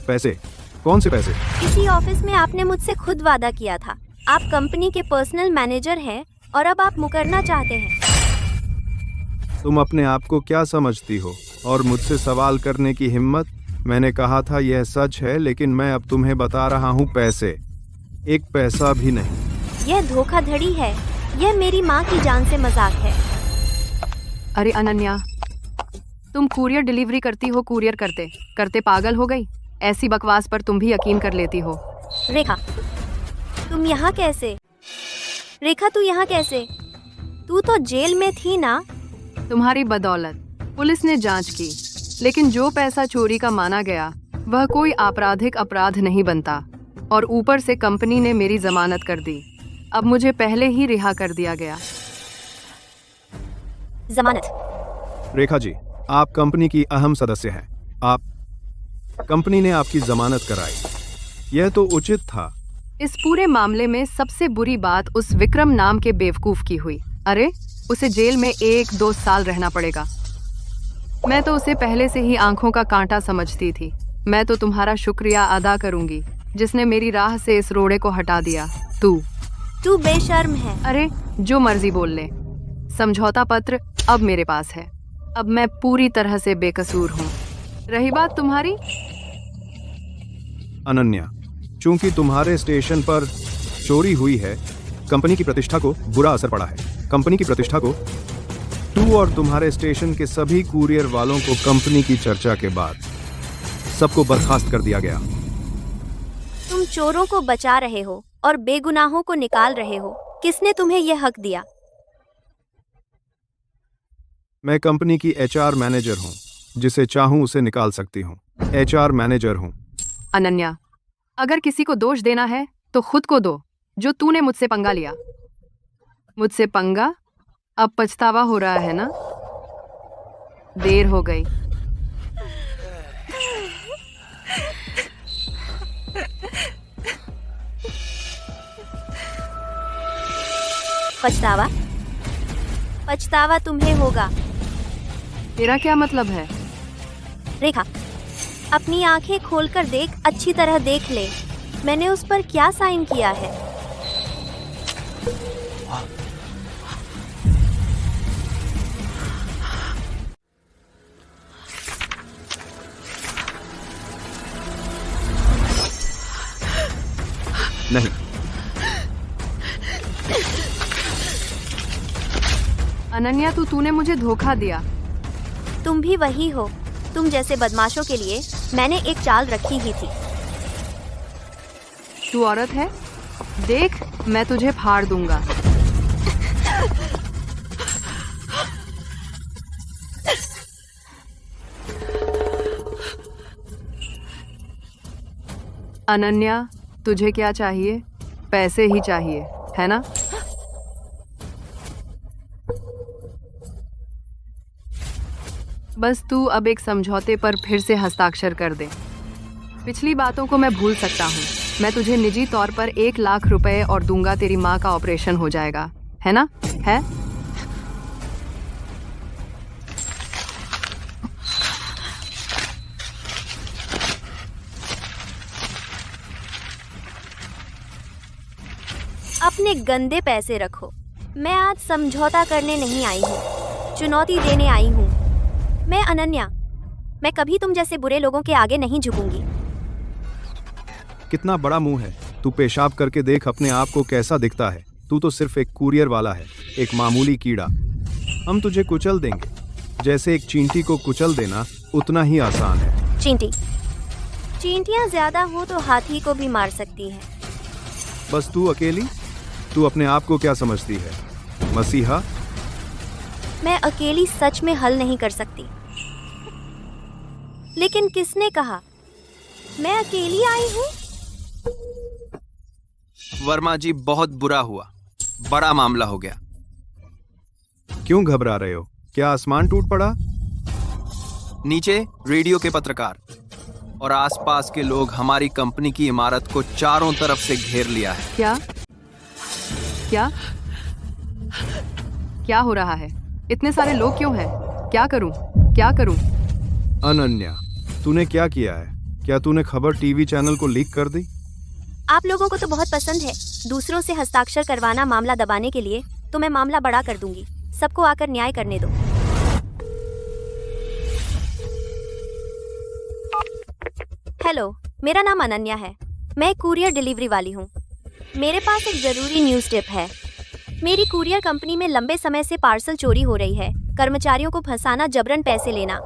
पैसे? कौन से पैसे? इसी ऑफिस में आपने मुझसे खुद वादा किया था। आप कंपनी के पर्सनल मैनेजर हैं और अब आप मुकरना चाहते हैं। तुम अपने आप को क्या समझती हो और मुझसे सवाल करने की हिम्मत? मैंने कहा था यह सच है, लेकिन मैं अब तुम्हें बता रहा हूँ, पैसे, एक पैसा भी नहीं। यह धोखाधड़ी है। यह मेरी माँ की जान से मजाक है। अरे अनन्या, तुम कुरियर डिलीवरी करती हो, कुरियर करते करते पागल हो गई। ऐसी बकवास पर तुम भी यकीन कर लेती हो। रेखा, तुम यहाँ कैसे? रेखा, तू यहाँ कैसे? तू तो जेल में थी ना? तुम्हारी बदौलत पुलिस ने जांच की, लेकिन जो पैसा चोरी का माना गया वह कोई आपराधिक अपराध नहीं बनता, और ऊपर से कंपनी ने मेरी जमानत कर दी। अब मुझे पहले ही रिहा कर दिया गया। जमानत? रेखा जी, आप कंपनी की अहम सदस्य हैं। कंपनी ने आपकी जमानत कराई, यह तो उचित था। इस पूरे मामले में सबसे बुरी बात उस विक्रम नाम के बेवकूफ की हुई। अरे, उसे जेल में 1-2 साल रहना पड़ेगा। मैं तो उसे पहले से ही आंखों का कांटा समझती थी। मैं तो तुम्हारा शुक्रिया अदा करूंगी जिसने मेरी राह से इस रोड़े को हटा दिया। तू बेशर्म है। अरे, जो मर्जी बोल ले। समझौता पत्र अब मेरे पास है। अब मैं पूरी तरह से बेकसूर हूँ। रही बात तुम्हारी, अनन्या, चूंकि तुम्हारे स्टेशन पर चोरी हुई है, कंपनी की प्रतिष्ठा को बुरा असर पड़ा है। कंपनी की प्रतिष्ठा को, तू और तुम्हारे स्टेशन के सभी कुरियर वालों को कंपनी की चर्चा के बाद सबको बर्खास्त कर दिया गया। तुम चोरों को बचा रहे हो और बेगुनाहों को निकाल रहे हो। किसने तुम्हें यह हक दिया? मैं कंपनी की HR मैनेजर हूँ। जिसे चाहूँ उसे निकाल सकती हूँ। HR मैनेजर हूँ। अनन्या, अगर किसी को दोष देना है तो खुद को दो, जो तूने मुझसे पंगा लिया। मुझसे पंगा? अब पछतावा हो रहा है ना? देर हो गई। पछतावा? पछतावा तुम्हें होगा। तेरा क्या मतलब है? रेखा, अपनी आंखें खोलकर देख, अच्छी तरह देख ले। मैंने उस पर क्या साइन किया है। नहीं, अनन्या, तूने मुझे धोखा दिया। तुम भी वही हो। तुम जैसे बदमाशों के लिए मैंने एक चाल रखी ही थी। तू औरत है? देख, मैं तुझे फाड़ दूंगा। अनन्या, तुझे क्या चाहिए? पैसे ही चाहिए, है ना? बस तू अब एक समझौते पर फिर से हस्ताक्षर कर दे। पिछली बातों को मैं भूल सकता हूँ। मैं तुझे निजी तौर पर 1 लाख रुपए और दूंगा। तेरी माँ का ऑपरेशन हो जाएगा, है ना? है? अपने गंदे पैसे रखो। मैं आज समझौता करने नहीं आई हूँ, चुनौती देने आई हूँ। मैं अनन्या, मैं कभी तुम जैसे बुरे लोगों के आगे नहीं झुकूंगी। कितना बड़ा मुंह है। तू पेशाब करके देख अपने आप को कैसा दिखता है। तू तो सिर्फ एक कुरियर वाला है, एक मामूली कीड़ा। हम तुझे कुचल देंगे। जैसे एक चींटी को कुचल देना उतना ही आसान है। चींटी? चींटियां ज्यादा हो तो हाथी को भी मार सकती हैं। बस तू अकेली? तू अपने आप को क्या समझती है, मसीहा? मैं अकेली सच में हल नहीं कर सकती। लेकिन किसने कहा मैं अकेली आई हूँ? वर्मा जी, बहुत बुरा हुआ। बड़ा मामला हो गया। क्यों घबरा रहे हो? क्या आसमान टूट पड़ा? नीचे रेडियो के पत्रकार और आसपास के लोग हमारी कंपनी की इमारत को चारों तरफ से घेर लिया है। क्या? क्या? क्या हो रहा है? इतने सारे लोग क्यों हैं? क्या करूं? क्या करूं? अनन्या, तूने क्या किया है? क्या तूने खबर टीवी चैनल को लीक कर दी? आप लोगों को तो बहुत पसंद है दूसरों से हस्ताक्षर करवाना मामला दबाने के लिए, तो मैं मामला बड़ा कर दूंगी। सबको आकर न्याय करने दो। हेलो, मेरा नाम अनन्या है। मैं कुरियर डिलीवरी वाली हूँ। मेरे पास एक जरूरी न्यूज़ टिप है। मेरी कुरियर कंपनी में लंबे समय से पार्सल चोरी हो रही है। कर्मचारियों को फंसाना, जबरन पैसे लेना,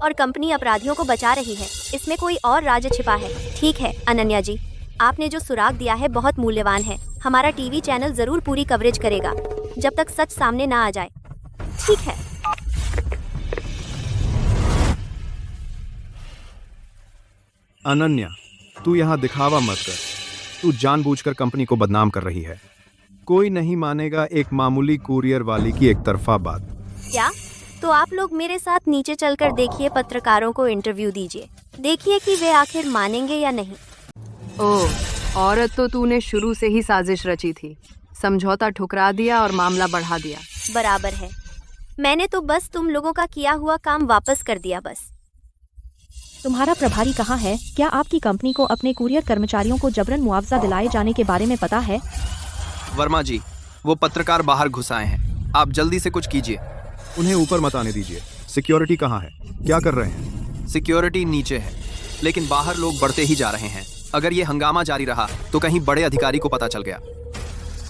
और कंपनी अपराधियों को बचा रही है। इसमें कोई और राज छिपा है। ठीक है अनन्या जी, आपने जो सुराग दिया है बहुत मूल्यवान है। हमारा टीवी चैनल जरूर पूरी कवरेज करेगा जब तक सच सामने ना आ जाए। ठीक है। अनन्या, तू यहाँ दिखावा मत कर। तू जानबूझकर कंपनी को बदनाम कर रही है। कोई नहीं मानेगा एक मामूली कुरियर वाली की एक तरफा बात। क्या? तो आप लोग मेरे साथ नीचे चलकर देखिए, पत्रकारों को इंटरव्यू दीजिए। देखिए कि वे आखिर मानेंगे या नहीं। ओह, औरत, तो तूने शुरू से ही साजिश रची थी। समझौता ठुकरा दिया और मामला बढ़ा दिया। बराबर है। मैंने तो बस तुम लोगों का किया हुआ काम वापस कर दिया बस। तुम्हारा प्रभारी कहाँ है? क्या आपकी कंपनी को अपने कुरियर कर्मचारियों को जबरन मुआवजा दिलाए जाने के बारे में पता है? वर्मा जी, वो पत्रकार बाहर घुस आए हैं। आप जल्दी से कुछ कीजिए। उन्हें ऊपर मत आने दीजिए। सिक्योरिटी कहाँ है? क्या कर रहे हैं? सिक्योरिटी नीचे है, लेकिन बाहर लोग बढ़ते ही जा रहे हैं। अगर ये हंगामा जारी रहा तो कहीं बड़े अधिकारी को पता चल गया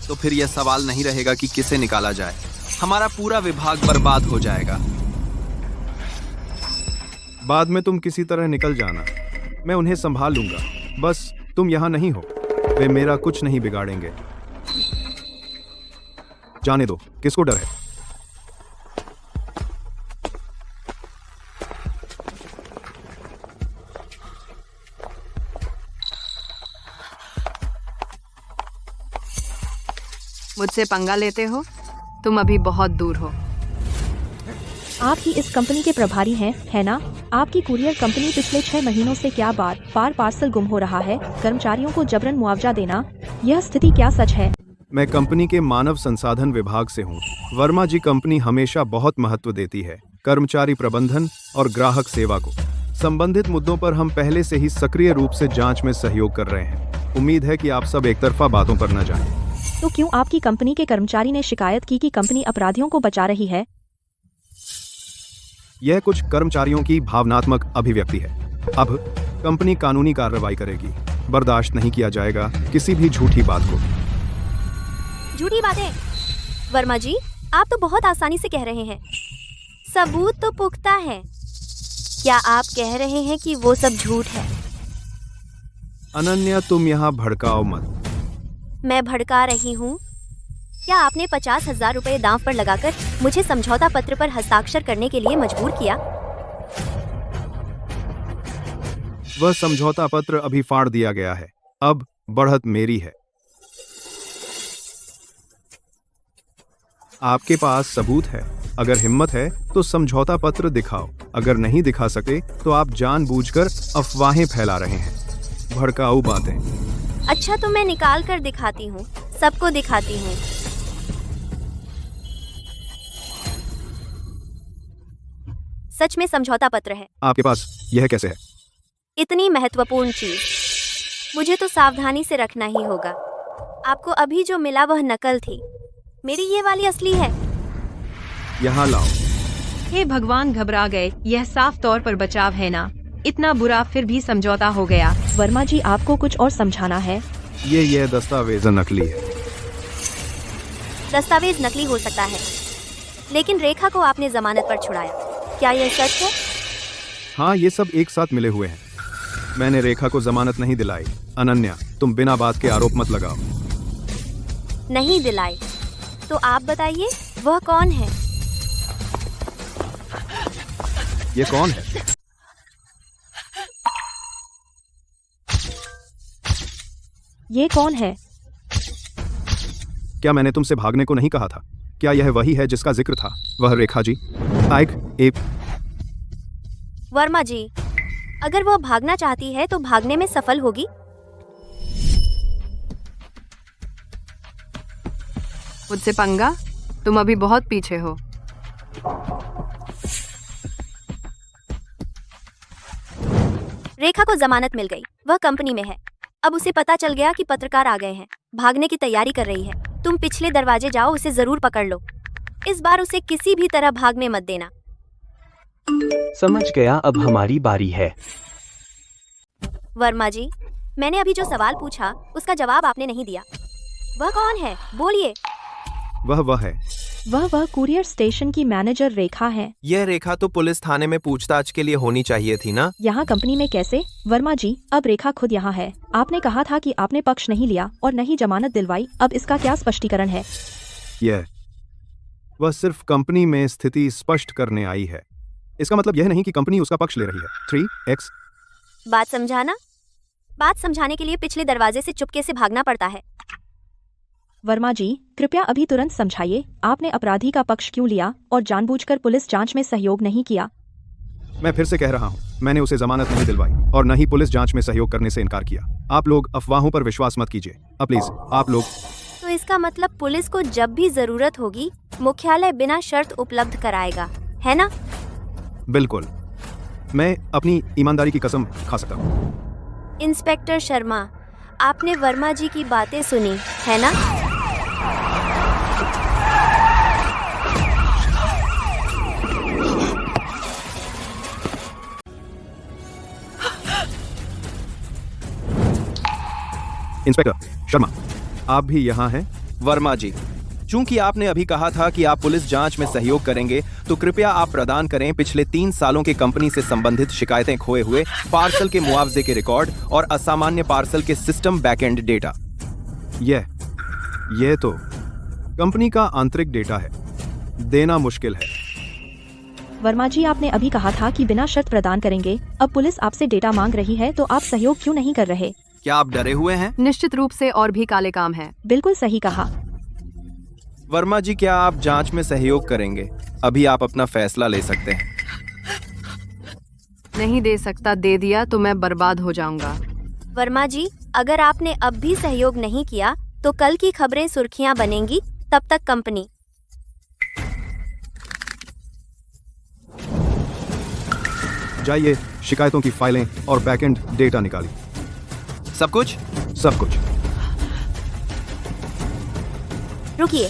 तो फिर यह सवाल नहीं रहेगा कि किसे निकाला जाए। हमारा पूरा विभाग बर्बाद हो जाएगा। बाद में तुम किसी तरह निकल जाना, मैं उन्हें संभाल लूंगा। बस तुम यहाँ नहीं हो। वे मेरा कुछ नहीं बिगाड़ेंगे। जाने दो, किसको डर है? मुझसे पंगा लेते हो? तुम अभी बहुत दूर हो। आप ही इस कंपनी के प्रभारी हैं, है ना? आपकी कुरियर कंपनी पिछले 6 महीनों से क्या बार पार्सल गुम हो रहा है, कर्मचारियों को जबरन मुआवजा देना, यह स्थिति क्या सच है? मैं कंपनी के मानव संसाधन विभाग से हूँ। वर्मा जी, कंपनी हमेशा बहुत महत्व देती है कर्मचारी प्रबंधन और ग्राहक सेवा को। संबंधित मुद्दों पर हम पहले से ही सक्रिय रूप से जांच में सहयोग कर रहे हैं। उम्मीद है कि आप सब एकतरफा बातों पर न जाएं। तो क्यों आपकी कंपनी के कर्मचारी ने शिकायत की कि कंपनी अपराधियों को बचा रही है? यह कुछ कर्मचारियों की भावनात्मक अभिव्यक्ति है। अब कंपनी कानूनी कार्रवाई करेगी। बर्दाश्त नहीं किया जाएगा किसी भी झूठी बात को। झूठी बातें? वर्मा जी, आप तो बहुत आसानी से कह रहे हैं। सबूत तो पुख्ता है। क्या आप कह रहे हैं कि वो सब झूठ है? अनन्या, तुम यहाँ भड़काओ मत। मैं भड़का रही हूँ? क्या आपने 50,000 रुपए दांव पर लगाकर मुझे समझौता पत्र पर हस्ताक्षर करने के लिए मजबूर किया? वह समझौता पत्र अभी फाड़ दिया गया है। अब बढ़त मेरी है। आपके पास सबूत है? अगर हिम्मत है तो समझौता पत्र दिखाओ। अगर नहीं दिखा सके तो आप जानबूझकर अफवाहें फैला रहे हैं, भड़काऊ बातें। अच्छा, तो मैं निकाल कर दिखाती हूँ, सबको दिखाती हूँ। सच में समझौता पत्र है। आपके पास यह कैसे है? इतनी महत्वपूर्ण चीज मुझे तो सावधानी से रखना ही होगा। आपको अभी जो मिला वह नकल थी, मेरी ये वाली असली है। यहाँ लाओ। हे भगवान, घबरा गए। यह साफ तौर पर बचाव है ना? इतना बुरा फिर भी समझौता हो गया। वर्मा जी, आपको कुछ और समझाना है? यह दस्तावेज नकली है। दस्तावेज नकली हो सकता है, लेकिन रेखा को आपने जमानत पर छुड़ाया। क्या यह सच है? हाँ, ये सब एक साथ मिले हुए हैं। मैंने रेखा को जमानत नहीं दिलाई। अनन्या, तुम बिना बात के आरोप मत लगाओ। नहीं दिलाई? तो आप बताइए, वह कौन है? ये कौन है? ये कौन है? क्या मैंने तुमसे भागने को नहीं कहा था? क्या यह वही है जिसका जिक्र था? वह रेखा जी? वर्मा जी, अगर वह भागना चाहती है तो भागने में सफल होगी। मुझसे पंगा? तुम अभी बहुत पीछे हो। रेखा को जमानत मिल गई, वह कंपनी में है। अब उसे पता चल गया कि पत्रकार आ गए हैं, भागने की तैयारी कर रही है। तुम पिछले दरवाजे जाओ, उसे जरूर पकड़ लो। इस बार उसे किसी भी तरह भागने मत देना। समझ गया, अब हमारी बारी है। वर्मा जी, मैंने अभी जो सवाल पूछा उसका जवाब आपने नहीं दिया। वह कौन है? बोलिए। वह है। वह कुरियर स्टेशन की मैनेजर रेखा है। यह रेखा तो पुलिस थाने में पूछताछ के लिए होनी चाहिए थी ना? यहाँ कंपनी में कैसे? वर्मा जी, अब रेखा खुद यहाँ है। आपने कहा था कि आपने पक्ष नहीं लिया और नहीं जमानत दिलवाई। अब इसका क्या स्पष्टीकरण है? वह सिर्फ कंपनी में स्थिति स्पष्ट करने आई है। इसका मतलब यह नहीं कि कंपनी उसका पक्ष ले रही है। 3x बात समझाना? बात समझाने के लिए पिछले दरवाजे से चुपके से भागना पड़ता है। वर्मा जी, कृपया अभी तुरंत समझाइए, आपने अपराधी का पक्ष क्यों लिया और जानबूझकर पुलिस जांच में सहयोग नहीं किया? मैं फिर से कह रहा हूँ, मैंने उसे जमानत नहीं दिलवाई और न ही पुलिस जांच में सहयोग करने से इनकार किया। आप लोग अफवाहों पर विश्वास मत कीजिए। प्लीज, आप लोग। तो इसका मतलब पुलिस को जब भी जरूरत होगी मुख्यालय बिना शर्त उपलब्ध कराएगा, है ना? बिल्कुल, मैं अपनी ईमानदारी की कसम खा सकता हूँ। इंस्पेक्टर शर्मा, आपने वर्मा जी की बातें सुनी, है ना? इंस्पेक्टर शर्मा, आप भी यहाँ हैं? वर्मा जी, चूंकि आपने अभी कहा था कि आप पुलिस जांच में सहयोग करेंगे, तो कृपया आप प्रदान करें पिछले 3 सालों के कंपनी से संबंधित शिकायतें, खोए हुए पार्सल के मुआवजे के रिकॉर्ड और असामान्य पार्सल के सिस्टम बैकएंड डेटा। यह तो कंपनी का आंतरिक डेटा है, देना मुश्किल है। वर्मा जी, आपने अभी कहा था कि बिना शर्त प्रदान करेंगे। अब पुलिस आपसे डेटा मांग रही है तो आप सहयोग क्यों नहीं कर रहे? क्या आप डरे हुए हैं? निश्चित रूप से, और भी काले काम हैं। बिल्कुल सही कहा। वर्मा जी, क्या आप जांच में सहयोग करेंगे? अभी आप अपना फैसला ले सकते हैं। नहीं दे सकता, दे दिया तो मैं बर्बाद हो जाऊंगा। वर्मा जी, अगर आपने अब भी सहयोग नहीं किया तो कल की खबरें सुर्खियां बनेंगी। तब तक कंपनी। जाइए, शिकायतों की फाइलें और बैकएंड डेटा निकालिए। सब कुछ? सब कुछ। रुकिए,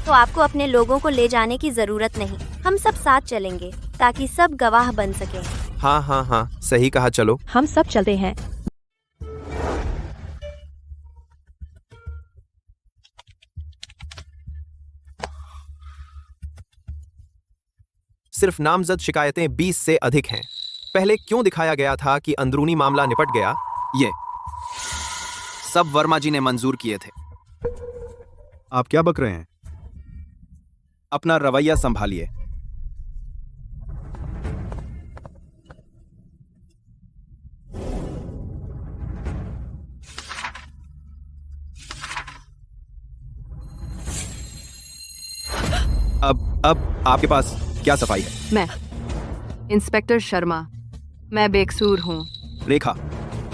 तो आपको अपने लोगों को ले जाने की जरूरत नहीं। हम सब साथ चलेंगे ताकि सब गवाह बन सके। हाँ हाँ हाँ, सही कहा, चलो। हम सब चलते हैं। सिर्फ नामजद शिकायतें 20 से अधिक हैं। पहले क्यों दिखाया गया था कि अंदरूनी मामला निपट गया? ये सब वर्मा जी ने मंजूर किए थे। आप क्या बक रहे हैं? अपना रवैया संभालिए। अब आपके पास क्या सफाई है? मैं इंस्पेक्टर शर्मा, मैं बेकसूर हूँ। रेखा,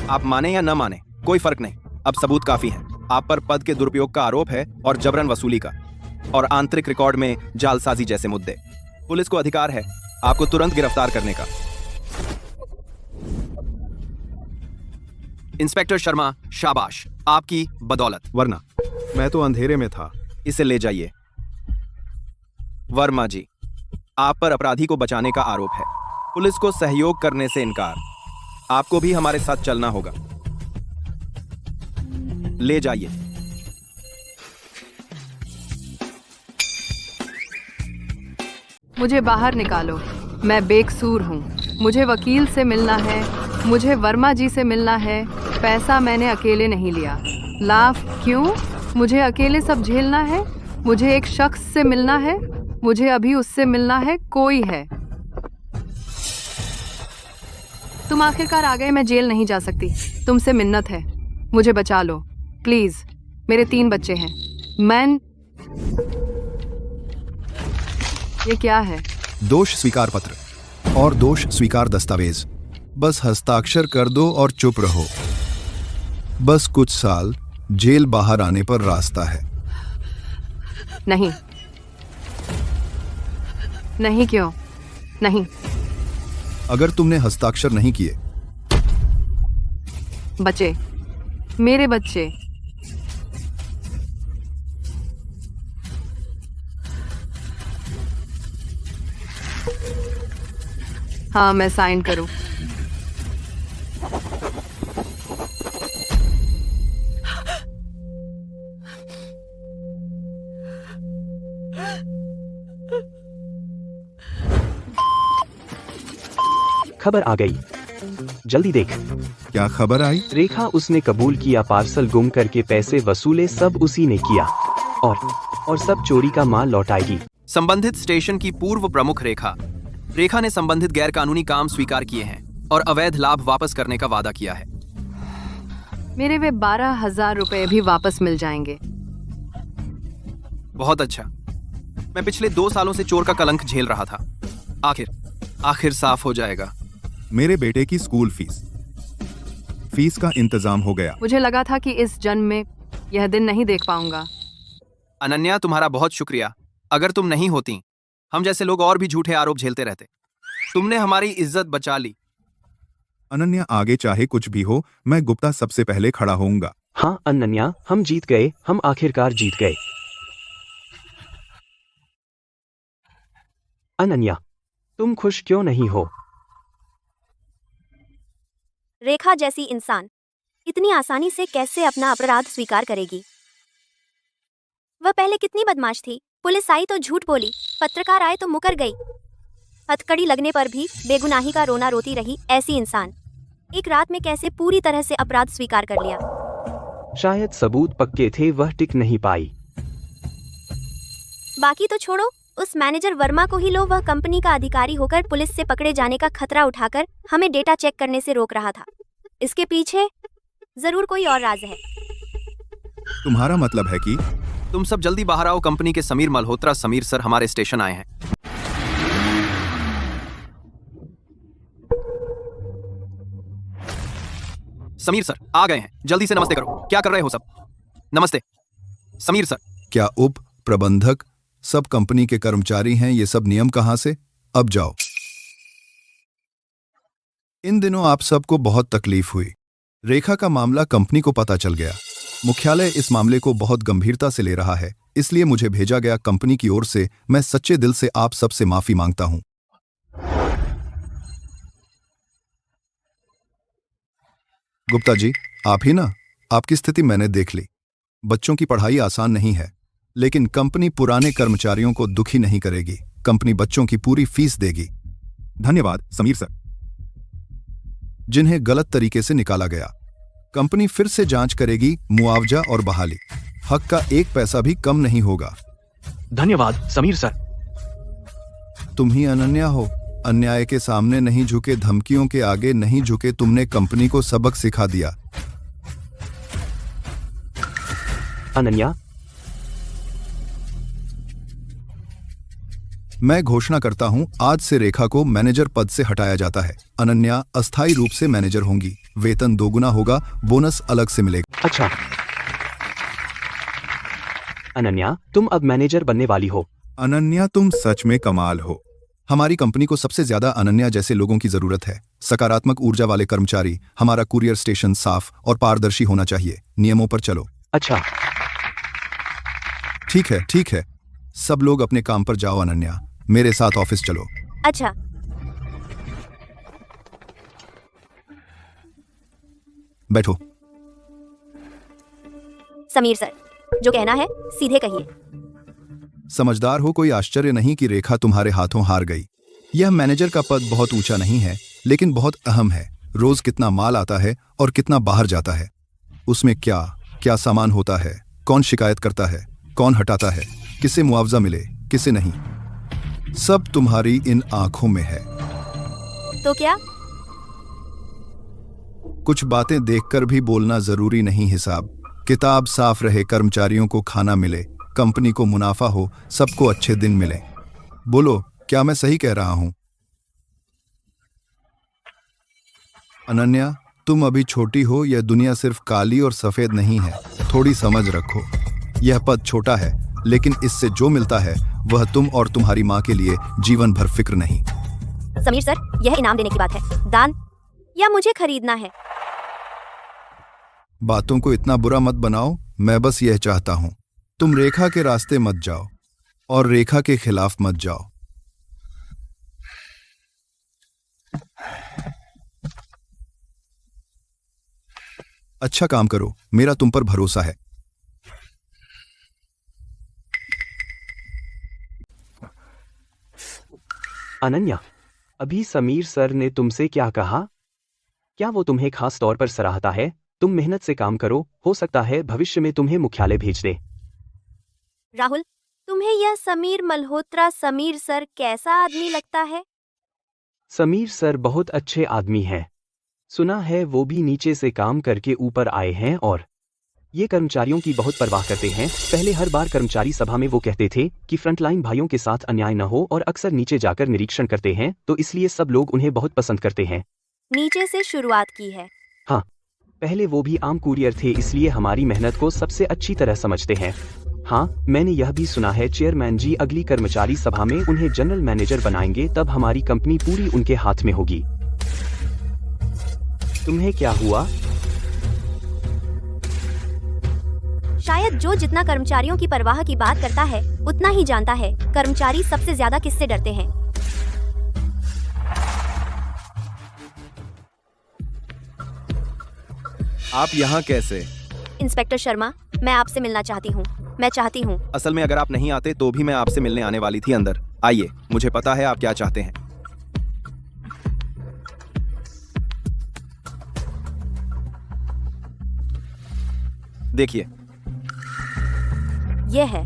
आप माने या न माने कोई फर्क नहीं, अब सबूत काफी है। आप पर पद के दुरुपयोग का आरोप है और जबरन वसूली का, और आंतरिक रिकॉर्ड में जालसाजी जैसे मुद्दे। पुलिस को अधिकार है आपको तुरंत गिरफ्तार करने का। इंस्पेक्टर शर्मा, शाबाश, आपकी बदौलत। वरना मैं तो अंधेरे में था। इसे ले जाइए। वर्मा जी, आप पर अपराधी को बचाने का आरोप है, पुलिस को सहयोग करने से इनकार। आपको भी हमारे साथ चलना होगा। ले जाइए। मुझे बाहर निकालो, मैं बेकसूर हूँ। मुझे वकील से मिलना है, मुझे वर्मा जी से मिलना है। पैसा मैंने अकेले नहीं लिया। लाभ क्यों? मुझे अकेले सब झेलना है। मुझे एक शख्स से मिलना है, मुझे अभी उससे मिलना है। कोई है? तुम आखिरकार आ गए। मैं जेल नहीं जा सकती। तुमसे मिन्नत है, मुझे बचा लो प्लीज। मेरे 3 बच्चे हैं। ये क्या है? दोष स्वीकार पत्र और दोष स्वीकार दस्तावेज। बस हस्ताक्षर कर दो और चुप रहो। बस कुछ साल जेल बाहर आने पर रास्ता है। नहीं नहीं, क्यों नहीं? अगर तुमने हस्ताक्षर नहीं किए। बच्चे, मेरे बच्चे। हाँ, मैं साइन करूं। खबर आ गई, जल्दी देख। क्या खबर आई? रेखा, उसने कबूल किया पार्सल गुम करके पैसे वसूले सब उसी ने किया, और सब चोरी का माल लौटाएगी। संबंधित स्टेशन की पूर्व प्रमुख रेखा ने संबंधित गैरकानूनी काम स्वीकार किए हैं और अवैध लाभ वापस करने का वादा किया है। मेरे वे 12,000 रुपए भी वापस मिल जाएंगे। बहुत अच्छा। मैं पिछले 2 सालों से चोर का कलंक झेल रहा था। आखिर साफ हो जाएगा। मेरे बेटे की स्कूल फीस का इंतजाम हो गया। मुझे लगा था कि इस जन्म में यह दिन नहीं देख पाऊंगा। अनन्या, तुम्हारा बहुत शुक्रिया। अगर तुम नहीं होती, हम जैसे लोग और भी झूठे आरोप झेलते रहते। तुमने हमारी इज्जत बचा ली। अनन्या, आगे चाहे कुछ भी हो, मैं गुप्ता सबसे पहले खड़ा होऊंगा। हाँ अनन्या, हम जीत गए, हम आखिरकार जीत गए। अनन्या, तुम खुश क्यों नहीं हो? रेखा जैसी इंसान इतनी आसानी से कैसे अपना अपराध स्वीकार करेगी? वह पहले कितनी बदमाश थी। पुलिस आई तो झूठ बोली, पत्रकार आए तो मुकर गई। हथकड़ी लगने पर भी बेगुनाही का रोना रोती रही। ऐसी इंसान एक रात में कैसे पूरी तरह से अपराध स्वीकार कर लिया? शायद सबूत पक्के थे, वह टिक नहीं पाई। बाकी तो छोड़ो, उस मैनेजर वर्मा को ही लो। वह कंपनी का अधिकारी होकर पुलिस से पकड़े जाने का खतरा उठाकर हमें डेटा चेक करने से रोक रहा था। इसके पीछे जरूर कोई और राज है। तुम्हारा मतलब है कि तुम सब जल्दी बाहर आओ। कंपनी के समीर मल्होत्रा समीर सर हमारे स्टेशन आए हैं। समीर सर आ गए हैं, जल्दी से नमस्ते करो। क्या कर रहे हो सब? नमस्ते समीर सर। क्या उप प्रबंधक सब कंपनी के कर्मचारी हैं? ये सब नियम कहाँ से? अब जाओ। इन दिनों आप सबको बहुत तकलीफ हुई। रेखा का मामला कंपनी को पता चल गया। मुख्यालय इस मामले को बहुत गंभीरता से ले रहा है, इसलिए मुझे भेजा गया कंपनी की ओर से। मैं सच्चे दिल से आप सबसे माफी मांगता हूं। गुप्ता जी, आप ही ना? आपकी स्थिति मैंने देख ली। बच्चों की पढ़ाई आसान नहीं है, लेकिन कंपनी पुराने कर्मचारियों को दुखी नहीं करेगी। कंपनी बच्चों की पूरी फीस देगी। धन्यवाद समीर सर। जिन्हें गलत तरीके से निकाला गया, कंपनी फिर से जांच करेगी। मुआवजा और बहाली, हक का 1 पैसा भी कम नहीं होगा। धन्यवाद समीर सर। तुम ही अनन्या हो। अन्याय के सामने नहीं झुके, धमकियों के आगे नहीं झुके। तुमने कंपनी को सबक सिखा दिया। अनन्या, मैं घोषणा करता हूं, आज से रेखा को मैनेजर पद से हटाया जाता है। अनन्या अस्थायी रूप से मैनेजर होंगी। वेतन 2 गुना होगा, बोनस अलग से मिलेगा। अच्छा। अनन्या, तुम अब मैनेजर बनने वाली हो। अनन्या, तुम सच में कमाल हो। हमारी कंपनी को सबसे ज्यादा अनन्या जैसे लोगों की जरूरत है। सकारात्मक ऊर्जा वाले कर्मचारी। हमारा कुरियर स्टेशन साफ और पारदर्शी होना चाहिए। नियमों पर चलो। अच्छा। ठीक है। सब लोग अपने काम पर जाओ। अनन्या, मेरे साथ ऑफिस चलो। अच्छा। बैठो। समीर सर, जो कहना है सीधे कहिए। समझदार हो, कोई आश्चर्य नहीं कि रेखा तुम्हारे हाथों हार गई। यह मैनेजर का पद बहुत ऊंचा नहीं है, लेकिन बहुत अहम है। रोज कितना माल आता है और कितना बाहर जाता है, उसमें क्या क्या सामान होता है, कौन शिकायत करता है, कौन हटाता है, किसे मुआवजा मिले, किसे नहीं, सब तुम्हारी इन आंखों में है। तो क्या? कुछ बातें देखकर भी बोलना जरूरी नहीं। हिसाब किताब साफ रहे, कर्मचारियों को खाना मिले, कंपनी को मुनाफा हो, सबको अच्छे दिन मिले। बोलो, क्या मैं सही कह रहा हूं? अनन्या, तुम अभी छोटी हो। यह दुनिया सिर्फ काली और सफेद नहीं है, थोड़ी समझ रखो। यह पद छोटा है, लेकिन इससे जो मिलता है वह तुम और तुम्हारी माँ के लिए जीवन भर फिक्र नहीं। समीर सर, यह इनाम देने की बात है, दान या मुझे खरीदना है? बातों को इतना बुरा मत बनाओ। मैं बस यह चाहता हूं, तुम रेखा के रास्ते मत जाओ और रेखा के खिलाफ मत जाओ। अच्छा काम करो, मेरा तुम पर भरोसा है। अनन्या, अभी समीर सर ने तुमसे क्या कहा? क्या वो तुम्हें खास तौर पर सराहता है? तुम मेहनत से काम करो, हो सकता है भविष्य में तुम्हें मुख्यालय भेज दे। राहुल, तुम्हें यह समीर मल्होत्रा समीर सर कैसा आदमी लगता है? समीर सर बहुत अच्छे आदमी हैं। सुना है वो भी नीचे से काम करके ऊपर आए हैं और ये कर्मचारियों की बहुत परवाह करते हैं। पहले हर बार कर्मचारी सभा में वो कहते थे कि फ्रंटलाइन भाइयों के साथ अन्याय न हो और अक्सर नीचे जाकर निरीक्षण करते हैं, तो इसलिए सब लोग उन्हें बहुत पसंद करते हैं। नीचे से शुरुआत की है। हाँ, पहले वो भी आम कुरियर थे, इसलिए हमारी मेहनत को सबसे अच्छी तरह समझते हैं। हाँ, मैंने यह भी सुना है चेयरमैन जी अगली कर्मचारी सभा में उन्हें जनरल मैनेजर बनाएंगे, तब हमारी कंपनी पूरी उनके हाथ में होगी। तुम्हें क्या हुआ? शायद जो जितना कर्मचारियों की परवाह की बात करता है उतना ही जानता है कर्मचारी सबसे ज्यादा किससे डरते हैं। आप यहाँ कैसे? इंस्पेक्टर शर्मा, मैं आपसे मिलना चाहती हूँ। मैं चाहती हूँ। असल में अगर आप नहीं आते तो भी मैं आपसे मिलने आने वाली थी। अंदर आइए, मुझे पता है आप क्या चाहते हैं। देखिए, यह है।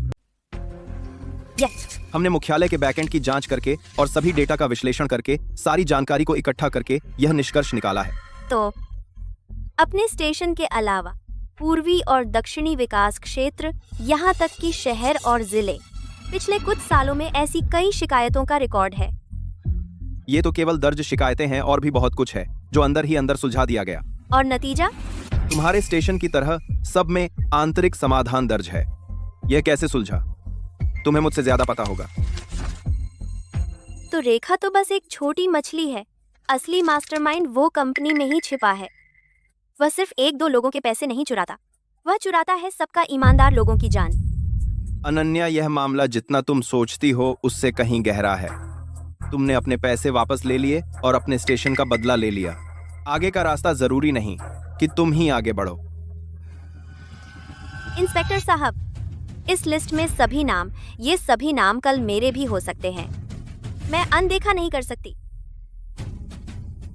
हमने मुख्यालय के बैकएंड की जांच करके और सभी डेटा का विश्लेषण करके सारी जानकारी को इकट्ठा करके यह निष्कर्ष निकाला है। तो अपने स्टेशन के अलावा पूर्वी और दक्षिणी विकास क्षेत्र, यहाँ तक कि शहर और जिले, पिछले कुछ सालों में ऐसी कई शिकायतों का रिकॉर्ड है। ये तो केवल दर्ज शिकायतें हैं और भी बहुत कुछ है जो अंदर ही अंदर सुलझा दिया गया। और नतीजा? तुम्हारे स्टेशन की तरह सब में आंतरिक समाधान दर्ज है। यह कैसे सुलझा? तुम्हें मुझसे ज्यादा पता होगा। तो रेखा तो बस एक छोटी मछली है। असली मास्टरमाइंड वो कंपनी में ही छिपा है। वह सिर्फ 1-2 लोगों के पैसे नहीं चुराता, वह चुराता है सबका ईमानदार लोगों की जान। अनन्या, यह मामला जितना तुम सोचती हो उससे कहीं गहरा है। तुमने अपने पैसे वापस ले लिए और अपने स्टेशन का बदला ले लिया। आगे का रास्ता जरूरी नहीं कि तुम ही आगे बढ़ो। इंस्पेक्टर साहब, इस लिस्ट में सभी नाम, ये सभी नाम कल मेरे भी हो सकते हैं। मैं अनदेखा नहीं कर सकती।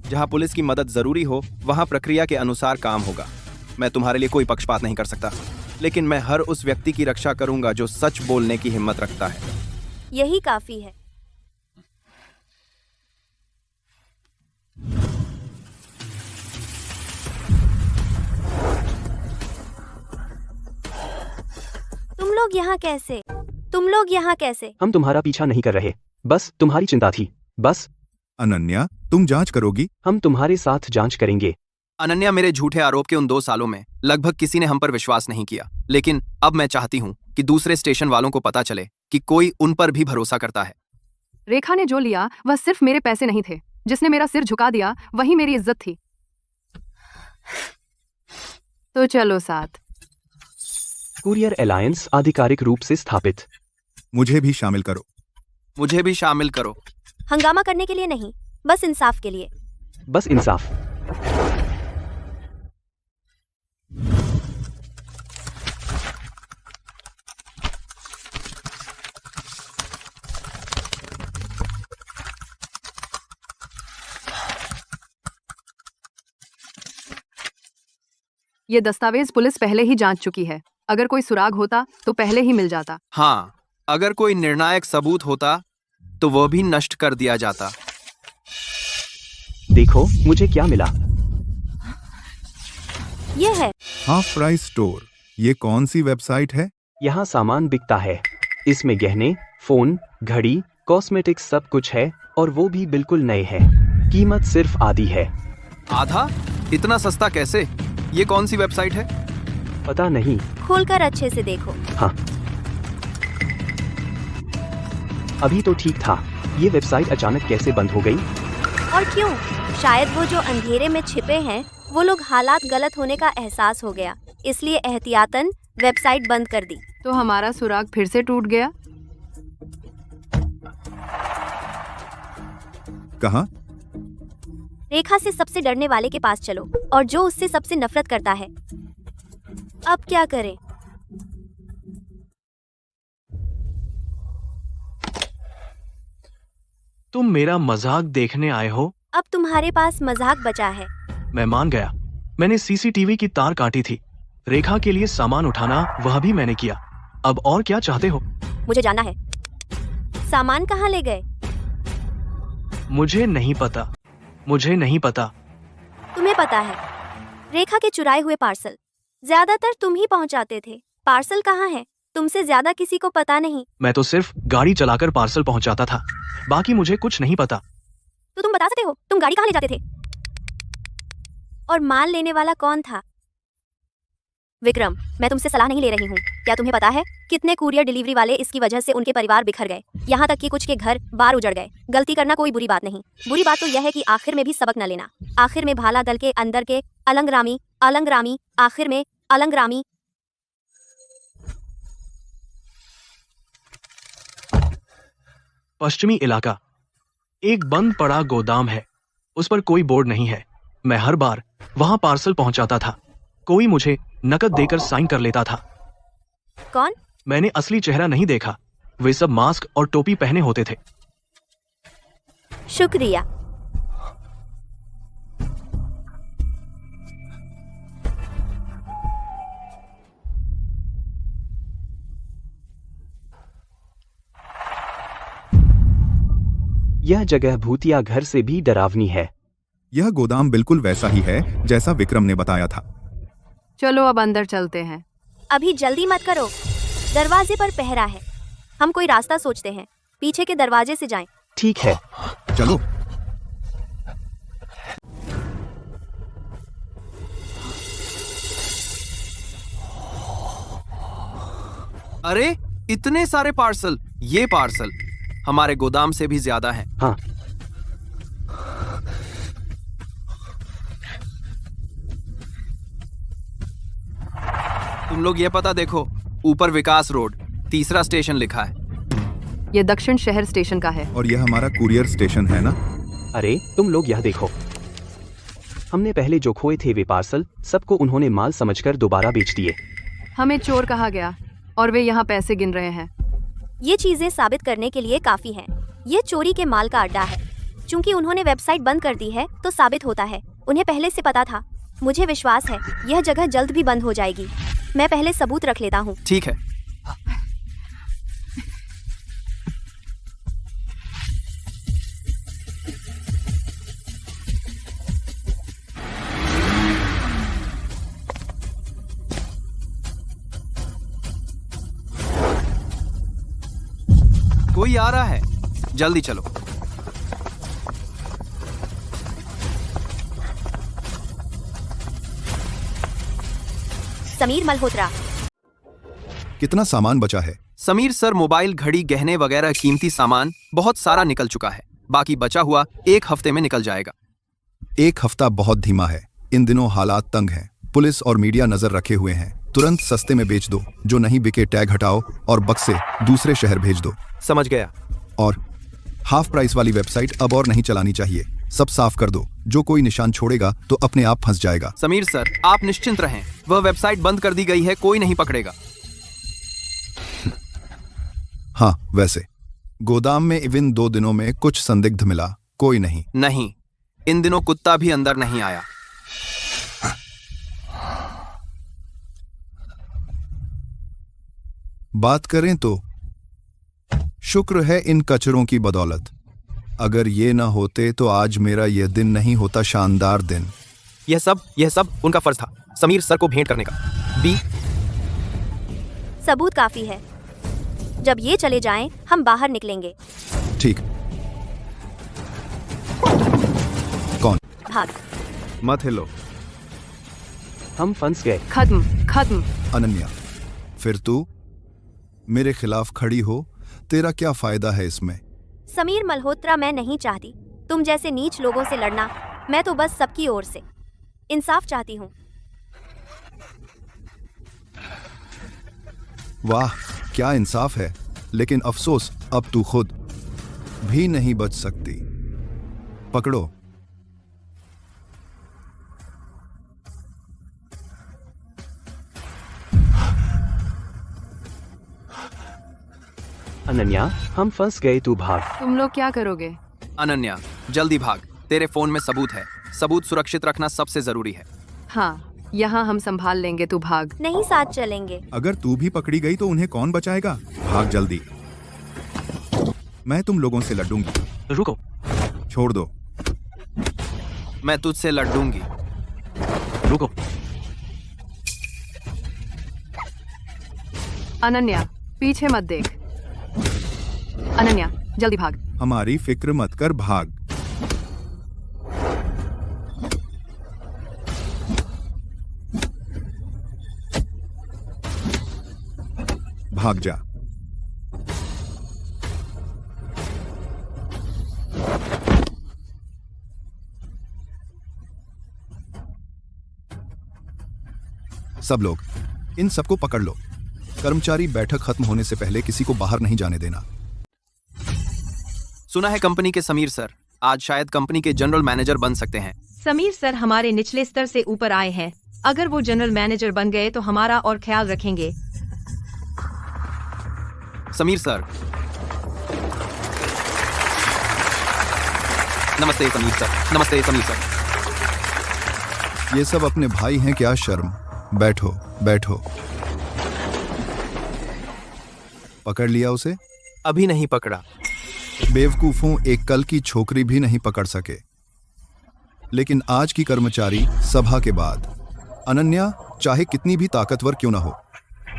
जहां पुलिस की मदद जरूरी हो वहां प्रक्रिया के अनुसार काम होगा। मैं तुम्हारे लिए कोई पक्षपात नहीं कर सकता, लेकिन मैं हर उस व्यक्ति की रक्षा करूंगा जो सच बोलने की हिम्मत रखता है। यही काफी है। तुम लोग यहाँ कैसे? हम तुम्हारा पीछा नहीं कर रहे, बस तुम्हारी चिंता थी, बस। अनन्या, तुम जांच करोगी? हम तुम्हारे साथ जांच करेंगे। अनन्या, मेरे झूठे आरोप के उन 2 सालों में लगभग किसी ने हम पर विश्वास नहीं किया, लेकिन अब मैं चाहती हूँ कि दूसरे स्टेशन वालों को पता चले कि कोई उन पर भी भरोसा करता है। रेखा ने जो लिया वह सिर्फ मेरे पैसे नहीं थे। जिसने मेरा सिर झुका दिया वही मेरी इज्जत थी। तो चलो साथ। कुरियर अलायंस आधिकारिक रूप से स्थापित। मुझे भी शामिल करो। मुझे भी शामिल करो। हंगामा करने के लिए नहीं, बस इंसाफ के लिए। बस इंसाफ। ये दस्तावेज पुलिस पहले ही जांच चुकी है। अगर कोई सुराग होता तो पहले ही मिल जाता। हाँ, अगर कोई निर्णायक सबूत होता तो वह भी नष्ट कर दिया जाता। देखो मुझे क्या मिला। ये है हाफ प्राइस स्टोर। ये कौन सी वेबसाइट है? यहाँ सामान बिकता है। इसमें गहने, फोन, घड़ी, कॉस्मेटिक्स सब कुछ है, और वो भी बिल्कुल नए हैं। कीमत सिर्फ आधी है। आधा? इतना सस्ता कैसे? ये कौन सी वेबसाइट है? पता नहीं। खोलकर अच्छे से देखो। हाँ, अभी तो ठीक था। ये वेबसाइट अचानक कैसे बंद हो गई? और क्यों? शायद वो जो अंधेरे में छिपे हैं वो लोग हालात गलत होने का एहसास हो गया, इसलिए एहतियातन वेबसाइट बंद कर दी। तो हमारा सुराग फिर से टूट गया। कहाँ? रेखा से सबसे डरने वाले के पास चलो, और जो उससे सबसे नफरत करता है। अब क्या करें? तुम मेरा मजाक देखने आए हो? अब तुम्हारे पास मजाक बचा है। मैं मान गया। मैंने सीसीटीवी की तार काटी थी। रेखा के लिए सामान उठाना वह भी मैंने किया। अब और क्या चाहते हो? मुझे जानना है, सामान कहाँ ले गए? मुझे नहीं पता। मुझे नहीं पता। तुम्हें पता है, रेखा के चुराए हुए पार्सल ज्यादातर तुम ही पहुंचाते थे। पार्सल कहाँ है? तुमसे ज्यादा किसी को पता नहीं। मैं तो सिर्फ गाड़ी चलाकर पार्सल पहुंचाता था, बाकी मुझे कुछ नहीं पता। तो तुम बता सकते हो तुम गाड़ी कहाँ ले जाते थे? और माल लेने वाला कौन था? विक्रम, मैं तुमसे सलाह नहीं ले रही हूँ। क्या तुम्हें पता है कितने कुरियर डिलीवरी वाले इसकी वजह से उनके परिवार बिखर गए, यहाँ तक कि कुछ के घर बार उजड़ गए। गलती करना कोई बुरी बात नहीं, बुरी बात तो यह है कि आखिर में भी सबक न लेना। आखिर में भाला दल के अंदर के अलंगरामी अलंगरामी, आखिर में अलंगरामी। पश्चिमी इलाका, एक बंद पड़ा गोदाम है। उस पर कोई बोर्ड नहीं है। मैं हर बार वहां पार्सल पहुंचाता था। कोई मुझे नकद देकर साइन कर लेता था। कौन? मैंने असली चेहरा नहीं देखा। वे सब मास्क और टोपी पहने होते थे। शुक्रिया। यह जगह भूतिया घर से भी डरावनी है। यह गोदाम बिल्कुल वैसा ही है जैसा विक्रम ने बताया था। चलो अब अंदर चलते हैं। अभी जल्दी मत करो, दरवाजे पर पहरा है। हम कोई रास्ता सोचते हैं, पीछे के दरवाजे से जाएं। ठीक है, चलो। अरे इतने सारे पार्सल, ये पार्सल हमारे गोदाम से भी ज्यादा हैं। हाँ, तुम लोग ये पता देखो, ऊपर विकास रोड, तीसरा स्टेशन लिखा है। ये दक्षिण शहर स्टेशन का है। और यह हमारा कुरियर स्टेशन है ना? अरे तुम लोग यह देखो, हमने पहले जो खोए थे वे पार्सल सबको उन्होंने माल समझकर दोबारा बेच दिए। हमें चोर कहा गया और वे यहाँ पैसे गिन रहे हैं। ये चीजें साबित करने के लिए काफी हैं। ये चोरी के माल का अड्डा है। चूंकि उन्होंने वेबसाइट बंद कर दी है तो साबित होता है उन्हें पहले से पता था। मुझे विश्वास है यह जगह जल्द भी बंद हो जाएगी। मैं पहले सबूत रख लेता हूँ। ठीक है। कोई आ रहा है, जल्दी चलो। समीर मल्होत्रा। कितना सामान बचा है? समीर सर, मोबाइल, घड़ी, गहने वगैरह कीमती सामान बहुत सारा निकल चुका है। बाकी बचा हुआ 1 हफ्ते में निकल जाएगा। 1 हफ्ता बहुत धीमा है। इन दिनों हालात तंग हैं। पुलिस और मीडिया नजर रखे हुए हैं। तुरंत सस्ते में बेच दो। जो नहीं बिके टैग हटाओ और बक्से दूसरे शहर भेज दो। समझ गया। और हाफ प्राइस वाली वेबसाइट अब और नहीं चलानी चाहिए। सब साफ कर दो। जो कोई निशान छोड़ेगा तो अपने आप फंस जाएगा। समीर सर, आप निश्चिंत रहें, वह वेबसाइट बंद कर दी गई है, कोई नहीं पकड़ेगा। हाँ, वैसे गोदाम में इवन 2 दिनों में कुछ संदिग्ध मिला? कोई नहीं। नहीं, इन दिनों कुत्ता भी अंदर नहीं आया। बात करें तो शुक्र है इन कचरों की बदौलत। अगर ये ना होते तो आज मेरा यह दिन नहीं होता। शानदार दिन। यह सब उनका फर्ज था, समीर सर को भेंट करने का। बी सबूत काफी है। जब ये चले जाएं, हम बाहर निकलेंगे। ठीक। कौन? भाग। मत हिलो। हम फंस गए। खत्म। अनन्या, फिर तू मेरे खिलाफ खड़ी हो। तेरा क्या फायदा है इसमें? समीर मल्होत्रा, मैं नहीं चाहती तुम जैसे नीच लोगों से लड़ना। मैं तो बस सबकी ओर से इंसाफ चाहती हूँ। वाह, क्या इंसाफ है। लेकिन अफसोस, अब तू खुद भी नहीं बच सकती। पकड़ो। अनन्या, हम फंस गए, तू भाग। तुम लोग क्या करोगे? अनन्या, जल्दी भाग। तेरे फोन में सबूत है। सबूत सुरक्षित रखना सबसे जरूरी है। हाँ, यहाँ हम संभाल लेंगे, तू भाग। नहीं, साथ चलेंगे। अगर तू भी पकड़ी गई तो उन्हें कौन बचाएगा? भाग जल्दी। मैं तुम लोगों से लड़ूंगी। रुको। छोड़ दो। मैं तुझसे लड़ूंगी। रुको। अनन्या, पीछे मत देख। अनन्या, जल्दी भाग। हमारी फिक्र मत कर, भाग। भाग जा। सब लोग इन सबको पकड़ लो। कर्मचारी बैठक खत्म होने से पहले किसी को बाहर नहीं जाने देना। सुना है कंपनी के समीर सर आज शायद कंपनी के जनरल मैनेजर बन सकते हैं। समीर सर हमारे निचले स्तर से ऊपर आए हैं। अगर वो जनरल मैनेजर बन गए तो हमारा और ख्याल रखेंगे। समीर सर, नमस्ते समीर सर। नमस्ते समीर सर। ये सब अपने भाई हैं क्या? शर्म। बैठो बैठो। पकड़ लिया उसे? अभी नहीं पकड़ा। बेवकूफों, एक कल की छोकरी भी नहीं पकड़ सके। लेकिन आज की कर्मचारी सभा के बाद अनन्या चाहे कितनी भी ताकतवर क्यों ना हो,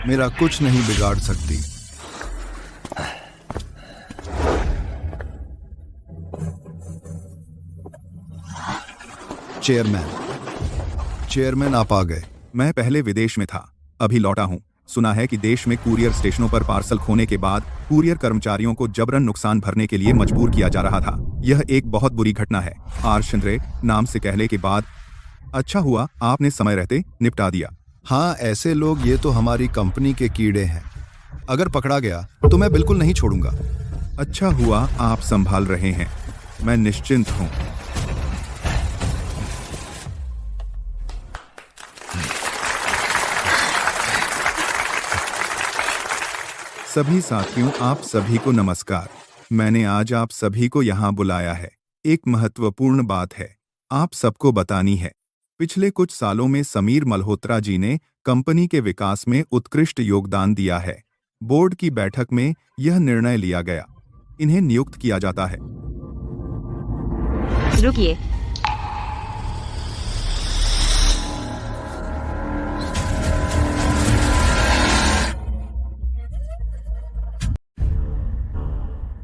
मेरा कुछ नहीं बिगाड़ सकती। चेयरमैन आप आ गए। मैं पहले विदेश में था, अभी लौटा हूं। सुना है कि देश में कुरियर स्टेशनों पर पार्सल खोने के बाद कुरियर कर्मचारियों को जबरन नुकसान भरने के लिए मजबूर किया जा रहा था। यह एक बहुत बुरी घटना है। आर शिंदे नाम से कहने के बाद अच्छा हुआ आपने समय रहते निपटा दिया। हाँ, ऐसे लोग ये तो हमारी कंपनी के कीड़े हैं। अगर पकड़ा गया तो मैं बिल्कुल नहीं छोड़ूंगा। अच्छा हुआ आप संभाल रहे हैं, मैं निश्चिंत हूँ। सभी साथियों, आप सभी को नमस्कार। मैंने आज आप सभी को यहाँ बुलाया है। एक महत्वपूर्ण बात है, आप सबको बतानी है। पिछले कुछ सालों में समीर मल्होत्रा जी ने कंपनी के विकास में उत्कृष्ट योगदान दिया है। बोर्ड की बैठक में यह निर्णय लिया गया, इन्हें नियुक्त किया जाता है। रुकिए,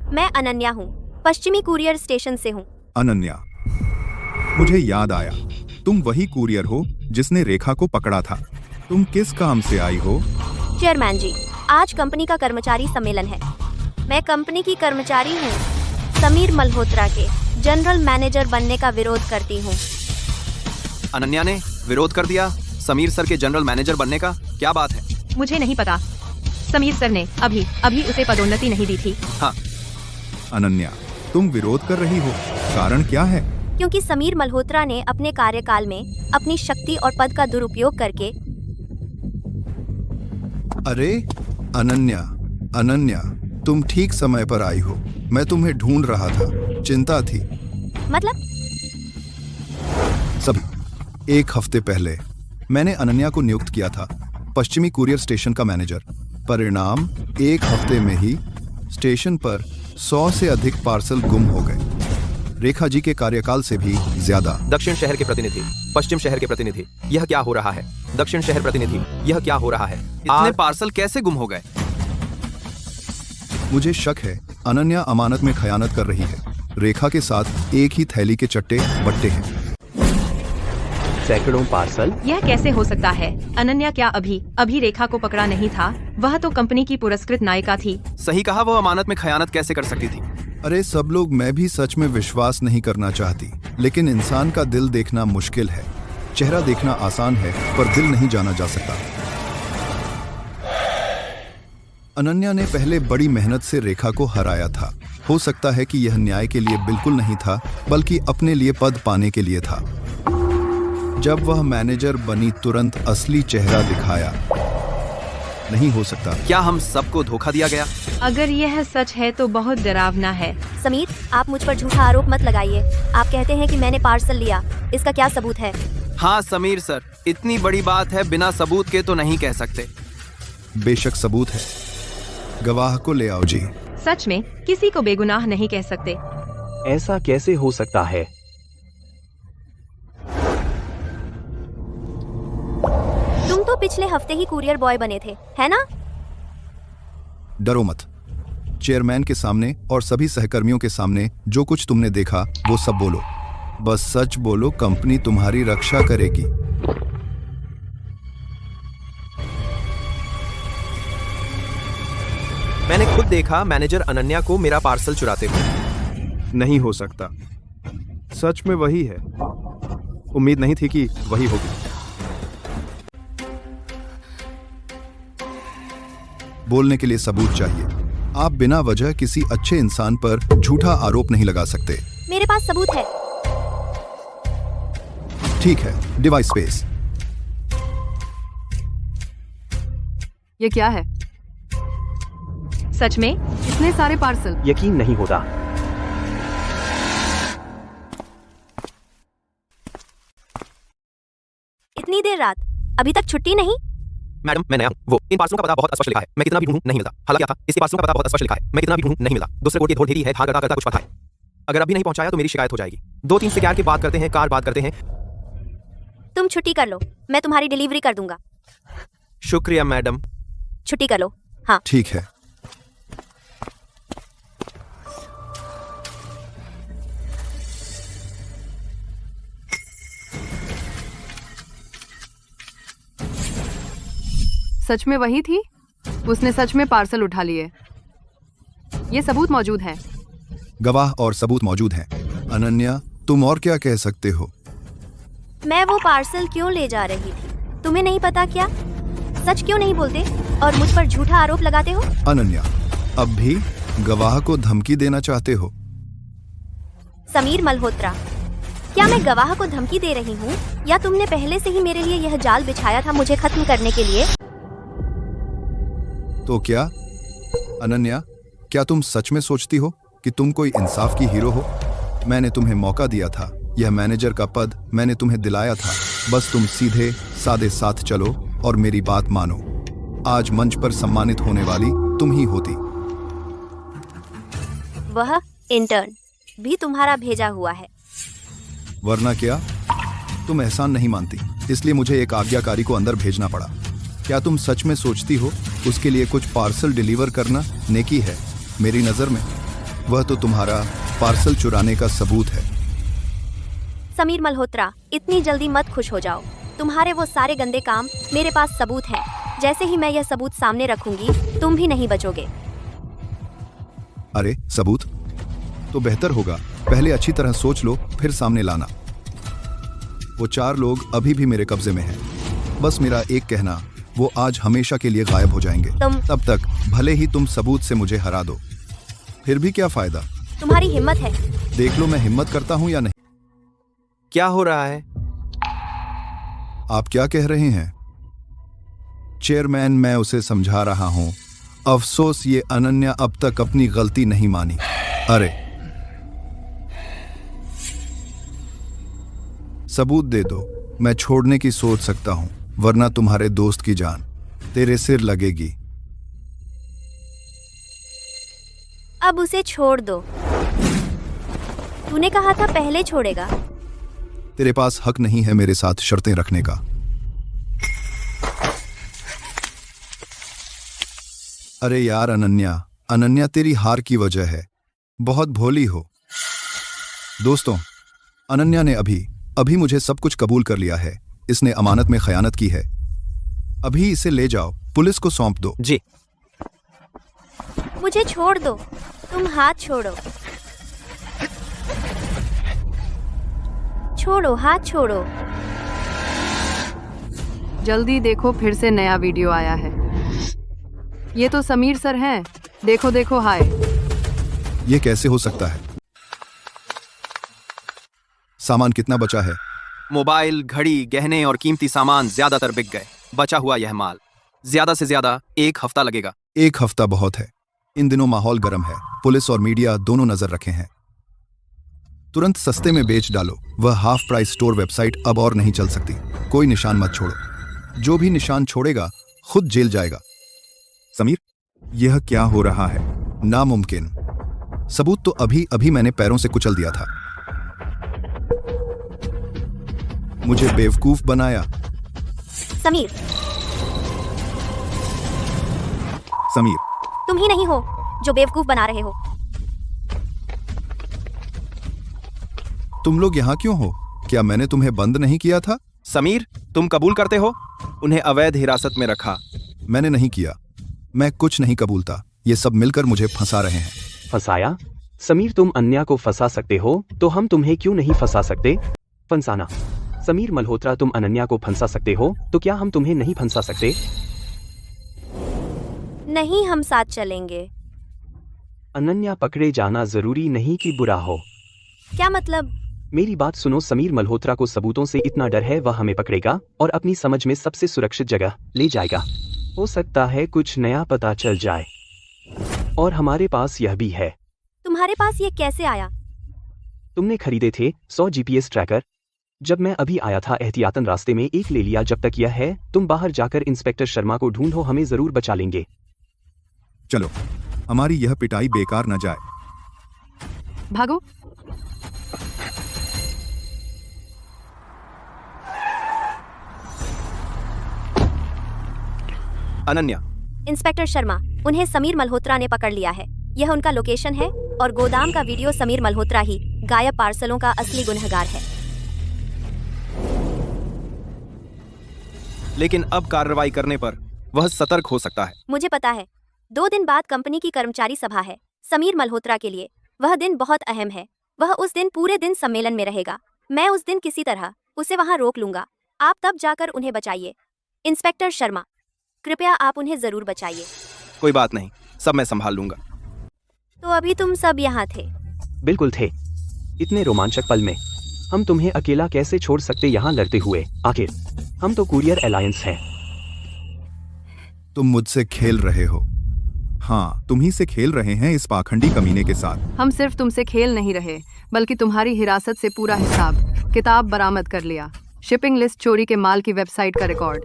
मैं अनन्या हूँ, पश्चिमी कुरियर स्टेशन से हूँ। अनन्या, मुझे याद आया, तुम वही कुरियर हो जिसने रेखा को पकड़ा था। तुम किस काम से आई हो? चेयरमैन जी, आज कंपनी का कर्मचारी सम्मेलन है। मैं कंपनी की कर्मचारी हूँ। समीर मल्होत्रा के जनरल मैनेजर बनने का विरोध करती हूँ। अनन्या ने विरोध कर दिया समीर सर के जनरल मैनेजर बनने का? क्या बात है? मुझे नहीं पता। समीर सर ने अभी उसे पदोन्नति नहीं दी थी। हाँ। अनन्या, तुम विरोध कर रही हो, कारण क्या है? क्योंकि समीर मल्होत्रा ने अपने कार्यकाल में अपनी शक्ति और पद का दुरुपयोग करके। अरे अनन्या, तुम ठीक समय पर आई हो। मैं तुम्हें ढूंढ रहा था, चिंता थी। मतलब? सभी, एक हफ्ते पहले मैंने अनन्या को नियुक्त किया था पश्चिमी कुरियर स्टेशन का मैनेजर। परिणाम, एक हफ्ते में ही स्टेशन पर 100 से अधिक पार्सल गुम हो गए। रेखा जी के कार्यकाल से भी ज्यादा। दक्षिण शहर के प्रतिनिधि, पश्चिम शहर के प्रतिनिधि, यह क्या हो रहा है? दक्षिण शहर प्रतिनिधि, यह क्या हो रहा है? इतने पार्सल कैसे गुम हो गए? मुझे शक है अनन्या अमानत में खयानत कर रही है। रेखा के साथ एक ही थैली के चट्टे बट्टे हैं। सैकड़ों पार्सल। यह कैसे हो सकता है? अनन्या क्या अभी रेखा को पकड़ा नहीं था? वह तो कंपनी की पुरस्कृत नायिका थी। सही कहा, वो अमानत में खयानत कैसे कर सकती थी? अरे सब लोग, मैं भी सच में विश्वास नहीं करना चाहती, लेकिन इंसान का दिल देखना मुश्किल है। चेहरा देखना आसान है, पर दिल नहीं जाना जा सकता। अनन्या ने पहले बड़ी मेहनत से रेखा को हराया था। हो सकता है कि यह न्याय के लिए बिल्कुल नहीं था, बल्कि अपने लिए पद पाने के लिए था। जब वह मैनेजर बनी, तुरंत असली चेहरा दिखाया। नहीं हो सकता। क्या हम सबको धोखा दिया गया? अगर यह सच है तो बहुत डरावना है। समीर, आप मुझ पर झूठा आरोप मत लगाइए। आप कहते हैं कि मैंने पार्सल लिया, इसका क्या सबूत है? हाँ समीर सर, इतनी बड़ी बात है, बिना सबूत के तो नहीं कह सकते। बेशक सबूत है, गवाह को ले आओ जी। सच में किसी को बेगुनाह नहीं कह सकते। ऐसा कैसे हो सकता है? तुम तो पिछले हफ्ते ही कुरियर बॉय बने थे, है ना? डरो मत। चेयरमैन के सामने और सभी सहकर्मियों के सामने जो कुछ तुमने देखा वो सब बोलो। बस सच बोलो, कंपनी तुम्हारी रक्षा करेगी। मैंने खुद देखा मैनेजर अनन्या को मेरा पार्सल चुराते हुए। नहीं हो सकता, सच में वही है। उम्मीद नहीं थी कि वही होगी। बोलने के लिए सबूत चाहिए। आप बिना वजह किसी अच्छे इंसान पर झूठा आरोप नहीं लगा सकते। मेरे पास सबूत है। ठीक है, डिवाइस स्पेस। ये क्या है? सच में? इतने सारे पार्सल? यकीन नहीं होता। इतनी देर रात, अभी तक छुट्टी नहीं? मैडम, मैं नया हूँ। वो इन पार्सलों का पता बहुत स्पष्ट लिखा है, मैं कितना भी ढूंढूं नहीं मिलता। हालांकि क्या था, इसके पार्सलों का पता बहुत स्पष्ट लिखा है, मैं कितना भी ढूंढूं नहीं मिलता। दूसरे कोड की धोल ढेरी है, हाँ करता कुछ पता है। अगर अभी नहीं पहुंचाया तो मेरी शिकायत हो जाएगी। 2-3 से की बात करते हैं, कार बात करते हैं। तुम छुट्टी कर लो, मैं तुम्हारी डिलीवरी कर दूंगा। शुक्रिया मैडम। छुट्टी कर लो। हाँ ठीक है। सच में वही थी? उसने सच में पार्सल उठा लिए। ये सबूत मौजूद है। गवाह और सबूत मौजूद हैं। अनन्या, तुम और क्या कह सकते हो? मैं वो पार्सल क्यों ले जा रही थी? तुम्हें नहीं पता क्या? सच क्यों नहीं बोलते और मुझ पर झूठा आरोप लगाते हो? अनन्या, अब भी गवाह को धमकी देना चाहते हो? समीर मल्होत्रा, क्या मैं गवाह को धमकी दे रही हूँ या तुमने पहले से ही मेरे लिए यह जाल बिछाया था मुझे खत्म करने के लिए? तो क्या अनन्या, क्या तुम सच में सोचती हो कि तुम कोई इंसाफ की हीरो हो? मैंने तुम्हें मौका दिया था, यह मैनेजर का पद मैंने तुम्हें दिलाया था। बस तुम सीधे सादे साथ चलो और मेरी बात मानो। आज मंच पर सम्मानित होने वाली तुम ही होती। वह इंटर्न भी तुम्हारा भेजा हुआ है। वरना क्या? तुम एहसान नहीं मानती, इसलिए मुझे एक आज्ञाकारी को अंदर भेजना पड़ा। क्या तुम सच में सोचती हो उसके लिए कुछ पार्सल डिलीवर करना नेकी है? मेरी नजर में वह तो तुम्हारा पार्सल चुराने का सबूत है। समीर मल्होत्रा, इतनी जल्दी मत खुश हो जाओ। तुम्हारे वो सारे गंदे काम मेरे पास सबूत हैं। जैसे ही मैं यह सबूत सामने रखूंगी तुम भी नहीं बचोगे। अरे सबूत तो बेहतर होगा, पहले अच्छी तरह सोच लो फिर सामने लाना। वो 4 लोग अभी भी मेरे कब्जे में हैं। बस मेरा एक कहना, वो आज हमेशा के लिए गायब हो जाएंगे। तब तक भले ही तुम सबूत से मुझे हरा दो, फिर भी क्या फायदा? तुम्हारी हिम्मत है। देख लो मैं हिम्मत करता हूँ या नहीं। क्या हो रहा है? आप क्या कह रहे हैं? चेयरमैन, मैं उसे समझा रहा हूँ। अफसोस ये अनन्या अब तक अपनी गलती नहीं मानी। अरे सबूत दे दो, मैं छोड़ने की सोच सकता हूं, वरना तुम्हारे दोस्त की जान तेरे सिर लगेगी। अब उसे छोड़ दो। तूने कहा था पहले छोड़ेगा। तेरे पास हक नहीं है मेरे साथ शर्तें रखने का। अरे यार अनन्या, अनन्या तेरी हार की वजह है। बहुत भोली हो। दोस्तों, अनन्या ने अभी मुझे सब कुछ कबूल कर लिया है। इसने अमानत में खयानत की है। अभी इसे ले जाओ, पुलिस को सौंप दो। जी। मुझे छोड़ दो। तुम हाथ छोड़ो। छोड़ो, हाथ छोड़ो। जल्दी देखो, फिर से नया वीडियो आया है। ये तो समीर सर हैं। देखो देखो, हाय। ये कैसे हो सकता है? सामान कितना बचा है? मोबाइल, घड़ी, गहने और कीमती सामान ज्यादातर बिक गए। बचा हुआ यह माल ज्यादा से ज्यादा 1 हफ्ता लगेगा। 1 हफ्ता बहुत है। इन दिनों माहौल गर्म है, पुलिस और मीडिया दोनों नजर रखे हैं। तुरंत सस्ते में बेच डालो। वह हाफ प्राइस स्टोर वेबसाइट अब और नहीं चल सकती। कोई निशान मत छोड़ो। जो भी निशान छोड़ेगा खुद जेल जाएगा। समीर, यह क्या हो रहा है? नामुमकिन। सबूत तो अभी मैंने पैरों से कुचल दिया था। मुझे बेवकूफ बनाया। समीर, समीर, तुम ही नहीं हो जो बेवकूफ बना रहे हो। तुम लोग यहाँ क्यों हो? क्या मैंने तुम्हें बंद नहीं किया था? समीर, तुम कबूल करते हो? उन्हें अवैध हिरासत में रखा। मैंने नहीं किया। मैं कुछ नहीं कबूलता। ये सब मिलकर मुझे फंसा रहे हैं। फंसाया? समीर, तुम अन्या को फंसा सकते हो तो हम तुम्हें क्यों नहीं फंसा सकते? फंसाना। समीर मल्होत्रा, तुम अनन्या को फंसा सकते हो तो क्या हम तुम्हें नहीं फंसा सकते? नहीं, हम साथ चलेंगे। अनन्या, पकड़े जाना जरूरी नहीं कि बुरा हो। क्या मतलब? मेरी बात सुनो, समीर मल्होत्रा को सबूतों से इतना डर है, वह हमें पकड़ेगा और अपनी समझ में सबसे सुरक्षित जगह ले जाएगा। हो सकता है कुछ नया पता चल जाए। और हमारे पास यह भी है। तुम्हारे पास ये कैसे आया? तुमने खरीदे थे 100 GPS ट्रैकर। जब मैं अभी आया था एहतियातन रास्ते में एक ले लिया। जब तक यह है, तुम बाहर जाकर इंस्पेक्टर शर्मा को ढूंढो, हमें जरूर बचा लेंगे। चलो, हमारी यह पिटाई बेकार न जाए। भागो। अनन्या, इंस्पेक्टर शर्मा, उन्हें समीर मल्होत्रा ने पकड़ लिया है। यह उनका लोकेशन है और गोदाम का वीडियो। समीर मल्होत्रा ही गायब पार्सलों का असली गुनहगार है। लेकिन अब कार्रवाई करने पर वह सतर्क हो सकता है। मुझे पता है। 2 दिन बाद कंपनी की कर्मचारी सभा है समीर मल्होत्रा के लिए। वह दिन बहुत अहम है। वह उस दिन पूरे दिन सम्मेलन में रहेगा। मैं उस दिन किसी तरह उसे वहां रोक लूंगा। आप तब जाकर उन्हें बचाइए। इंस्पेक्टर शर्मा, कृपया आप उन्हें जरूर बचाइए। कोई बात नहीं, सब मैं संभाल लूंगा। तो अभी तुम सब यहाँ थे? बिल्कुल थे। इतने रोमांचक पल में हम तुम्हें अकेला कैसे छोड़ सकते यहाँ लड़ते हुए। आखिर हम तो कुरियर अलायंस हैं। तुम मुझसे खेल रहे हो। हाँ, तुम ही से खेल रहे हैं इस पाखंडी कमीने के साथ। हम सिर्फ तुमसे खेल नहीं रहे, बल्कि तुम्हारी हिरासत से पूरा हिसाब किताब बरामद कर लिया। शिपिंग लिस्ट चोरी के माल की वेबसाइट का रिकॉर्ड।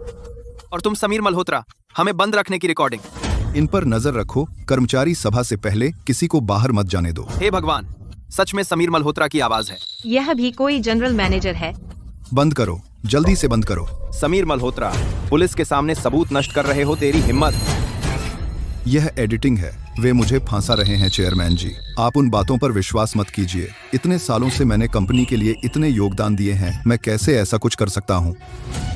और तुम समीर मल्होत्रा, हमें बंद रखने की रिकॉर्डिंग। इन पर नजर रखो। कर्मचारी सभा से पहले किसी को बाहर मत जाने दो। हे भगवान, सच में समीर मल्होत्रा की आवाज है। यह भी कोई जनरल मैनेजर है। बंद करो, जल्दी से बंद करो। समीर मल्होत्रा, पुलिस के सामने सबूत नष्ट कर रहे हो। तेरी हिम्मत। यह एडिटिंग है। वे मुझे फांसा रहे हैं चेयरमैन जी। आप उन बातों पर विश्वास मत कीजिए। इतने सालों से मैंने कंपनी के लिए इतने योगदान दिए हैं, मैं कैसे ऐसा कुछ कर सकता हूँ?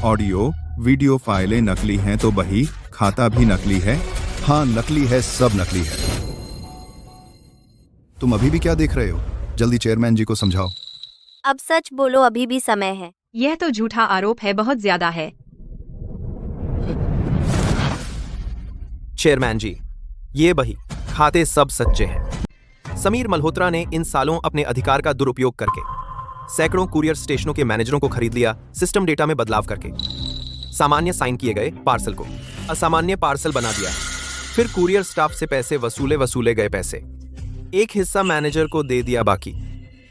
ऑडियो वीडियो फाइलें नकली हैं तो बही खाता भी नकली है। हाँ, नकली है, सब नकली है। तुम अभी भी क्या देख रहे हो? जल्दी चेयरमैन जी को समझाओ। अब सच बोलो, अभी भी समय है। यह तो झूठा आरोप है, बहुत ज्यादा है। चेयरमैन जी, ये बही खाते सब सच्चे हैं। समीर मल्होत्रा ने इन सालों अपने अधिकार का दुरुपयोग करके सैकड़ों कुरियर स्टेशनों के मैनेजरों को खरीद लिया। सिस्टम डेटा में बदलाव करके सामान्य साइन किए गए पार्सल को असामान्य पार्सल बना दिया। फिर कुरियर स्टाफ से पैसे वसूले गए पैसे एक हिस्सा मैनेजर को दे दिया, बाकी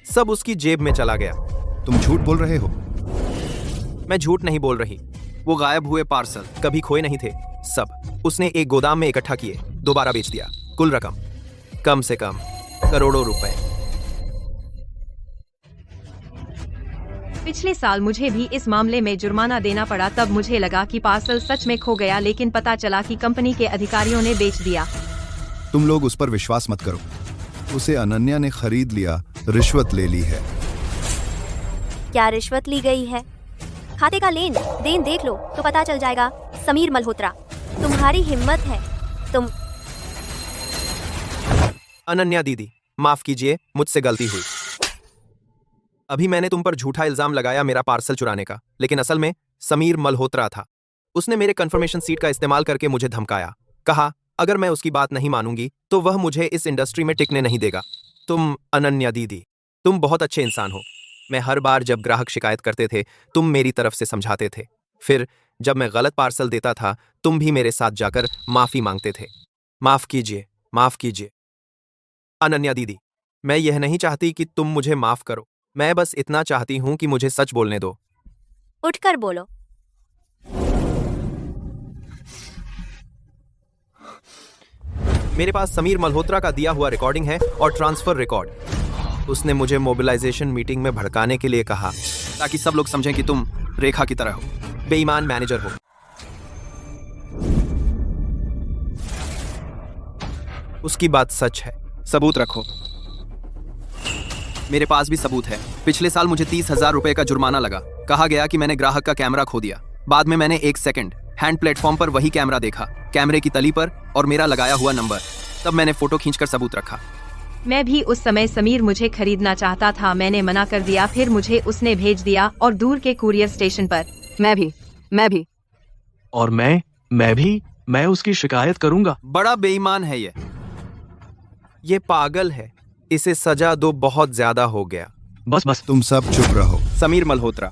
सब उसकी जेब में चला गया। तुम झूठ बोल रहे हो। मैं झूठ नहीं बोल रही। वो गायब हुए पार्सल कभी खोए नहीं थे। सब उसने एक गोदाम में इकट्ठा किए, दोबारा बेच दिया। कुल रकम कम से कम करोड़ों रुपए। पिछले साल मुझे भी इस मामले में जुर्माना देना पड़ा। तब मुझे लगा कि पार्सल सच में खो गया, लेकिन पता चला कि कंपनी के अधिकारियों ने बेच दिया। तुम लोग उस पर विश्वास मत करो। उसे अनन्या ने खरीद लिया, रिश्वत ले ली है। क्या रिश्वत ली गई है? खाते का लेन देन देख लो तो पता चल जाएगा। समीर मल्होत्रा, तुम्हारी हिम्मत है। तुम अनन्या दीदी, माफ कीजिए, मुझसे गलती हुई। अभी मैंने तुम पर झूठा इल्जाम लगाया मेरा पार्सल चुराने का, लेकिन असल में समीर मल्होत्रा था। उसने मेरे कंफर्मेशन सीट का इस्तेमाल करके मुझे धमकाया। कहा अगर मैं उसकी बात नहीं मानूंगी तो वह मुझे इस इंडस्ट्री में टिकने नहीं देगा। तुम अनन्या दीदी, तुम बहुत अच्छे इंसान हो। मैं हर बार जब ग्राहक शिकायत करते थे तुम मेरी तरफ से समझाते थे। फिर जब मैं गलत पार्सल देता था तुम भी मेरे साथ जाकर माफी मांगते थे। माफ कीजिए, माफ कीजिए। अनन्या दीदी, मैं यह नहीं चाहती कि तुम मुझे माफ करो। मैं बस इतना चाहती हूं कि मुझे सच बोलने दो। उठकर बोलो। मेरे पास समीर मल्होत्रा का दिया हुआ रिकॉर्डिंग है और ट्रांसफर रिकॉर्ड। उसने मुझे मोबिलाइजेशन मीटिंग में भड़काने के लिए कहा ताकि सब लोग समझें कि तुम रेखा की तरह हो, बेईमान मैनेजर हो। उसकी बात सच है। सबूत रखो। मेरे पास भी सबूत है। पिछले साल मुझे 30,000 रुपए का जुर्माना लगा। कहा गया कि मैंने ग्राहक का कैमरा खो दिया। बाद में मैंने 1 सेकंड हैंड प्लेटफॉर्म पर वही कैमरा देखा, कैमरे की तली पर और मेरा लगाया हुआ नंबर। तब मैंने फोटो खींचकर सबूत रखा। मैं भी उस समय समीर मुझे खरीदना चाहता था, मैंने मना कर दिया। फिर मुझे उसने भेज दिया और दूर के कुरियर स्टेशन पर। मैं भी। और मैं उसकी शिकायत करूंगा। बड़ा बेईमान है ये पागल है। इसे सजा दो, बहुत ज्यादा हो गया। बस तुम सब चुप रहो। समीर मल्होत्रा,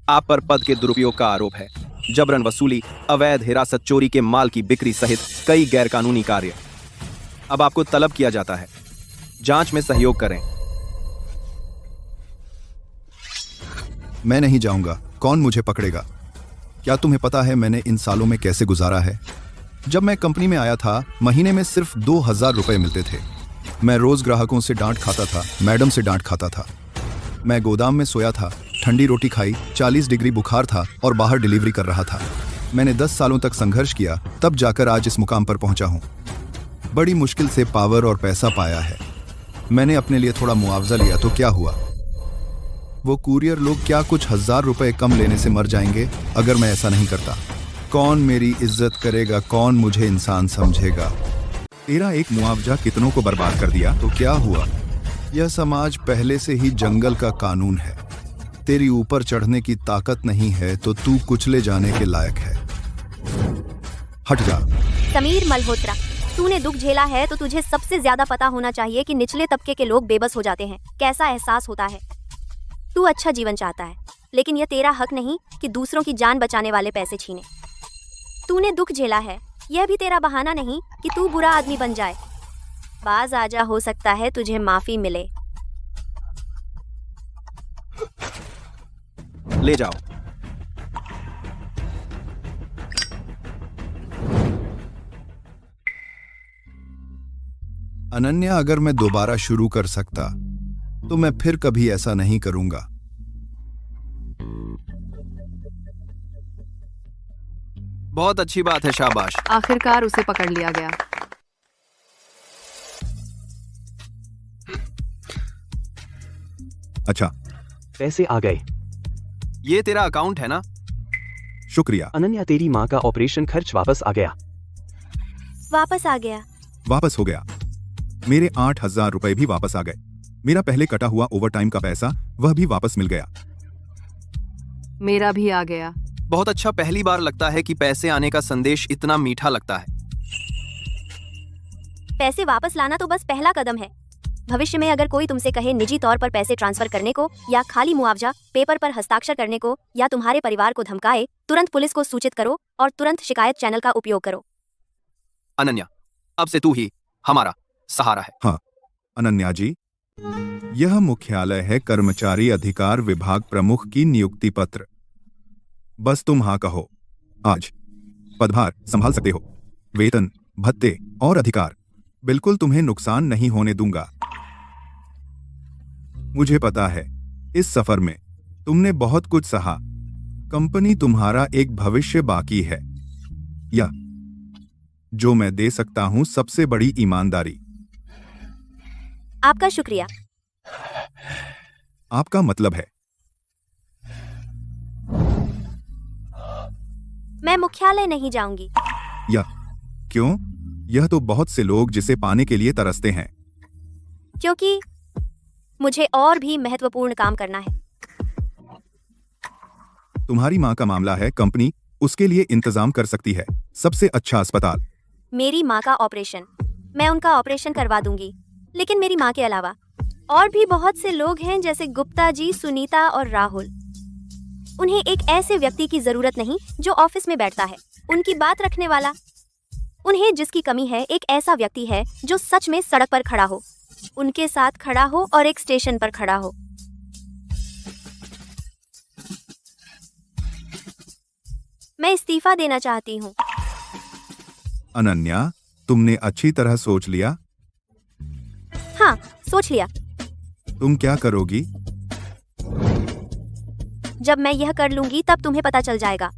आप पर पद के दुरुपयोग का आरोप है। जबरन वसूली, अवैध हिरासत, चोरी के माल की बिक्री सहित कई गैरकानूनी कार्य। अब आपको तलब किया जाता है। जांच में सहयोग करें। मैं नहीं जाऊंगा। कौन मुझे पकड़ेगा? क्या तुम्हें पता है मैंने इन सालों में कैसे गुजारा है? जब मैं कंपनी में आया था महीने में सिर्फ 2,000 रुपए मिलते थे। मैं रोज ग्राहकों से डांट खाता था, मैडम से डांट खाता था। मैं गोदाम में सोया था, ठंडी रोटी खाई, 40 डिग्री बुखार था और बाहर डिलीवरी कर रहा था। मैंने 10 सालों तक संघर्ष किया, तब जाकर आज इस मुकाम पर पहुंचा हूं। बड़ी मुश्किल से पावर और पैसा पाया है। मैंने अपने लिए थोड़ा मुआवजा लिया तो क्या हुआ? वो कुरियर लोग क्या कुछ 1,000 रुपए कम लेने से मर जाएंगे अगर मैं ऐसा नहीं करता? कौन मेरी इज्जत करेगा, कौन मुझे इंसान समझेगा। तेरा एक मुआवजा कितनों को बर्बाद कर दिया तो क्या हुआ? यह समाज पहले से ही जंगल का कानून है। तेरी ऊपर चढ़ने की ताकत नहीं है तो तू कुचले जाने के लायक है। हट जा। समीर मल्होत्रा, तूने दुख झेला है तो तुझे सबसे ज्यादा पता होना चाहिए कि निचले तबके के लोग बेबस हो जाते हैं, कैसा एहसास होता है। तू अच्छा जीवन चाहता है, लेकिन यह तेरा हक नहीं कि दूसरों की जान बचाने वाले पैसे छीने। तूने दुख झेला है, यह भी तेरा बहाना नहीं कि तू बुरा आदमी बन जाए। बाज आजा, हो सकता है तुझे माफी मिले। ले जाओ। अनन्या, अगर मैं दोबारा शुरू कर सकता तो मैं फिर कभी ऐसा नहीं करूंगा। बहुत अच्छी बात है, शाबाश। आखिरकार उसे पकड़ लिया गया। अच्छा, पैसे आ गए। ये तेरा अकाउंट है ना? शुक्रिया। अनन्या, तेरी माँ का ऑपरेशन खर्च वापस आ गया। वापस आ गया। वापस हो गया। मेरे 8,000 रुपए भी वापस आ गए। मेरा पहले कटा हुआ ओवरटाइम का पैसा, वह भी वापस मिल गया। मेरा भी आ गया। बहुत अच्छा, पहली बार लगता है कि पैसे आने का संदेश इतना मीठा लगता है। पैसे वापस लाना तो बस पहला कदम है। भविष्य में अगर कोई तुमसे कहे निजी तौर पर पैसे ट्रांसफर करने को, या खाली मुआवजा पेपर पर हस्ताक्षर करने को, या तुम्हारे परिवार को धमकाए, तुरंत पुलिस को सूचित करो और तुरंत शिकायत चैनल का उपयोग करो। अनन्या, अब से तू ही हमारा सहारा है। हाँ अनन्या जी, यह मुख्यालय है कर्मचारी अधिकार विभाग प्रमुख की नियुक्ति पत्र। बस तुम हाँ कहो। आज पदभार संभाल सकते हो। वेतन, भत्ते और अधिकार, बिल्कुल तुम्हें नुकसान नहीं होने दूंगा। मुझे पता है इस सफर में तुमने बहुत कुछ सहा। कंपनी तुम्हारा एक भविष्य बाकी है, या जो मैं दे सकता हूं सबसे बड़ी ईमानदारी। आपका शुक्रिया। आपका मतलब है? मैं मुख्यालय नहीं जाऊंगी। या क्यों? यह तो बहुत से लोग जिसे पाने के लिए तरसते हैं। क्योंकि मुझे और भी महत्वपूर्ण काम करना है। तुम्हारी माँ का मामला है, कंपनी उसके लिए इंतजाम कर सकती है। सबसे अच्छा अस्पताल। मेरी माँ का ऑपरेशन, मैं उनका ऑपरेशन करवा दूंगी। लेकिन मेरी माँ के अलावा और भी बहुत से लोग हैं, जैसे गुप्ता जी, सुनीता और राहुल। उन्हें एक ऐसे व्यक्ति की जरूरत नहीं जो ऑफिस में बैठता है, उनकी बात रखने वाला। उन्हें जिसकी कमी है, एक ऐसा व्यक्ति है जो सच में सड़क पर खड़ा हो, उनके साथ खड़ा हो और एक स्टेशन पर खड़ा हो। मैं इस्तीफा देना चाहती हूँ। अनन्या, तुमने अच्छी तरह सोच लिया? हाँ, सोच लिया। तुम क्या करोगी? जब मैं यह कर लूंगी तब तुम्हें पता चल जाएगा।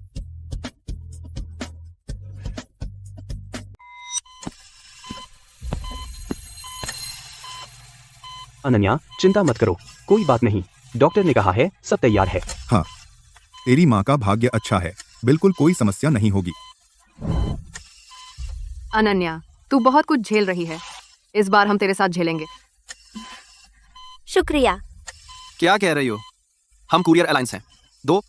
अनन्या, चिंता मत करो, कोई बात नहीं। डॉक्टर ने कहा है सब तैयार है। हाँ, तेरी माँ का भाग्य अच्छा है, बिल्कुल कोई समस्या नहीं होगी। अनन्या, तू बहुत कुछ झेल रही है, इस बार हम तेरे साथ झेलेंगे। शुक्रिया। क्या कह रही हो? हम कुरियर अलायंस हैं। दो।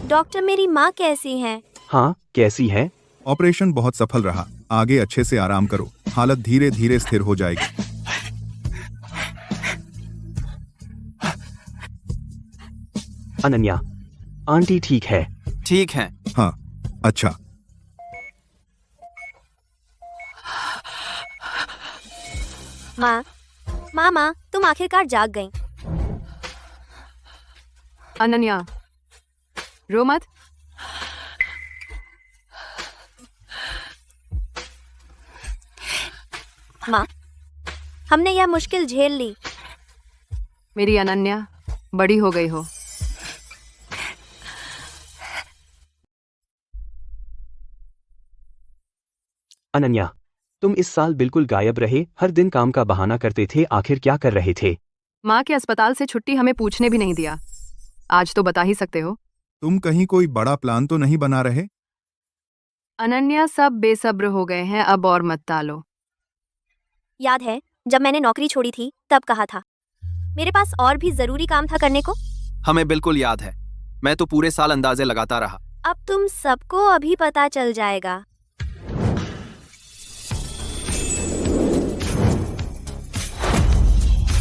डॉक्टर, मेरी माँ कैसी है? हाँ, कैसी है? ऑपरेशन बहुत सफल रहा। आगे अच्छे से आराम करो, हालत धीरे धीरे स्थिर हो जाएगी। अनन्या, आंटी ठीक है? ठीक है। हाँ, अच्छा। माँ, तुम आखिरकार जाग गईं। अनन्या, रो मत। माँ, हमने यह मुश्किल झेल ली। मेरी अनन्या, बड़ी हो गई हो। अनन्या, तुम इस साल बिल्कुल गायब रहे, हर दिन काम का बहाना करते थे, आखिर क्या कर रहे थे? माँ के अस्पताल से छुट्टी हमें पूछने भी नहीं दिया। आज तो बता ही सकते हो। तुम कहीं कोई बड़ा प्लान तो नहीं बना रहे? अनन्या, सब बेसब्र हो गए हैं, अब और मत टालो। याद है जब मैंने नौकरी छोड़ी थी तब कहा था मेरे पास और भी जरूरी काम था करने को। हमें बिल्कुल याद है। मैं तो पूरे साल अंदाजे लगाता रहा। अब तुम सबको अभी पता चल जाएगा।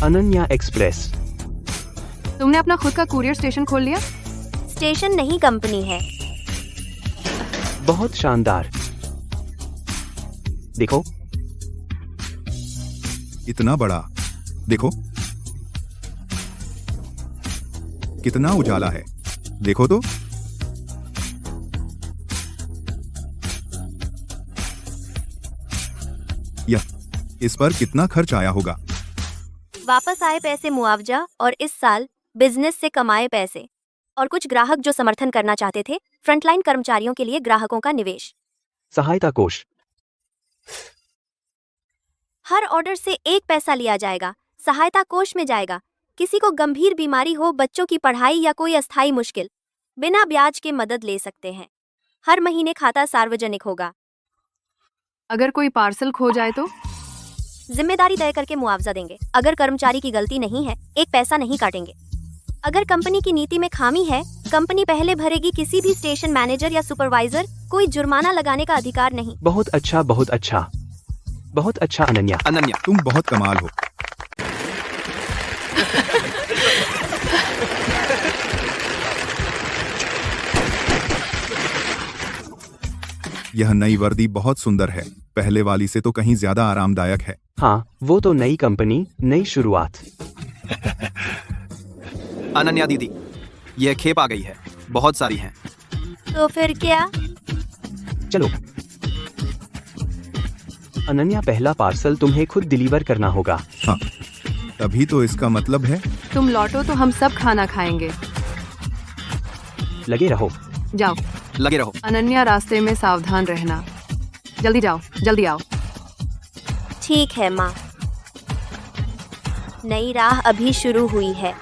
अनन्या एक्सप्रेस। तुमने अपना खुद का कुरियर स्टेशन खोल लिया? स्टेशन नहीं, कंपनी है। बहुत शानदार। देखो, इतना बड़ा, देखो कितना उजाला है, देखो तो। यह इस पर कितना खर्च आया होगा। वापस आए पैसे मुआवजा और इस साल बिजनेस से कमाए पैसे और कुछ ग्राहक जो समर्थन करना चाहते थे, फ्रंटलाइन कर्मचारियों के लिए ग्राहकों का निवेश। सहायता कोष। हर ऑर्डर से 1 पैसा लिया जाएगा, सहायता कोष में जाएगा। किसी को गंभीर बीमारी हो, बच्चों की पढ़ाई या कोई अस्थायी मुश्किल, बिना ब्याज के मदद ले सकते हैं। हर महीने खाता सार्वजनिक होगा। अगर कोई पार्सल खो जाए तो? जिम्मेदारी तय करके मुआवजा देंगे। अगर कर्मचारी की गलती नहीं है, 1 पैसा नहीं काटेंगे। अगर कंपनी की नीति में खामी है, कंपनी पहले भरेगी। किसी भी स्टेशन मैनेजर या सुपरवाइजर कोई जुर्माना लगाने का अधिकार नहीं। बहुत अच्छा, बहुत अच्छा, बहुत अच्छा अनन्या। अनन्या, तुम बहुत कमाल हो। यह नई वर्दी बहुत सुंदर है, पहले वाली से तो कहीं ज्यादा आरामदायक है। हाँ, वो तो नई कंपनी, नई शुरुआत। अनन्या दीदी, यह खेप आ गई है, बहुत सारी हैं। तो फिर क्या? चलो अनन्या, पहला पार्सल तुम्हें खुद डिलीवर करना होगा। हाँ, तभी तो इसका मतलब है। तुम लौटो तो हम सब खाना खाएंगे। लगे रहो। जाओ। लगे रहो। अनन्या, रास्ते में सावधान रहना। जल्दी जाओ, जल्दी आओ। ठीक है माँ। नई राह अभी शुरू हुई है।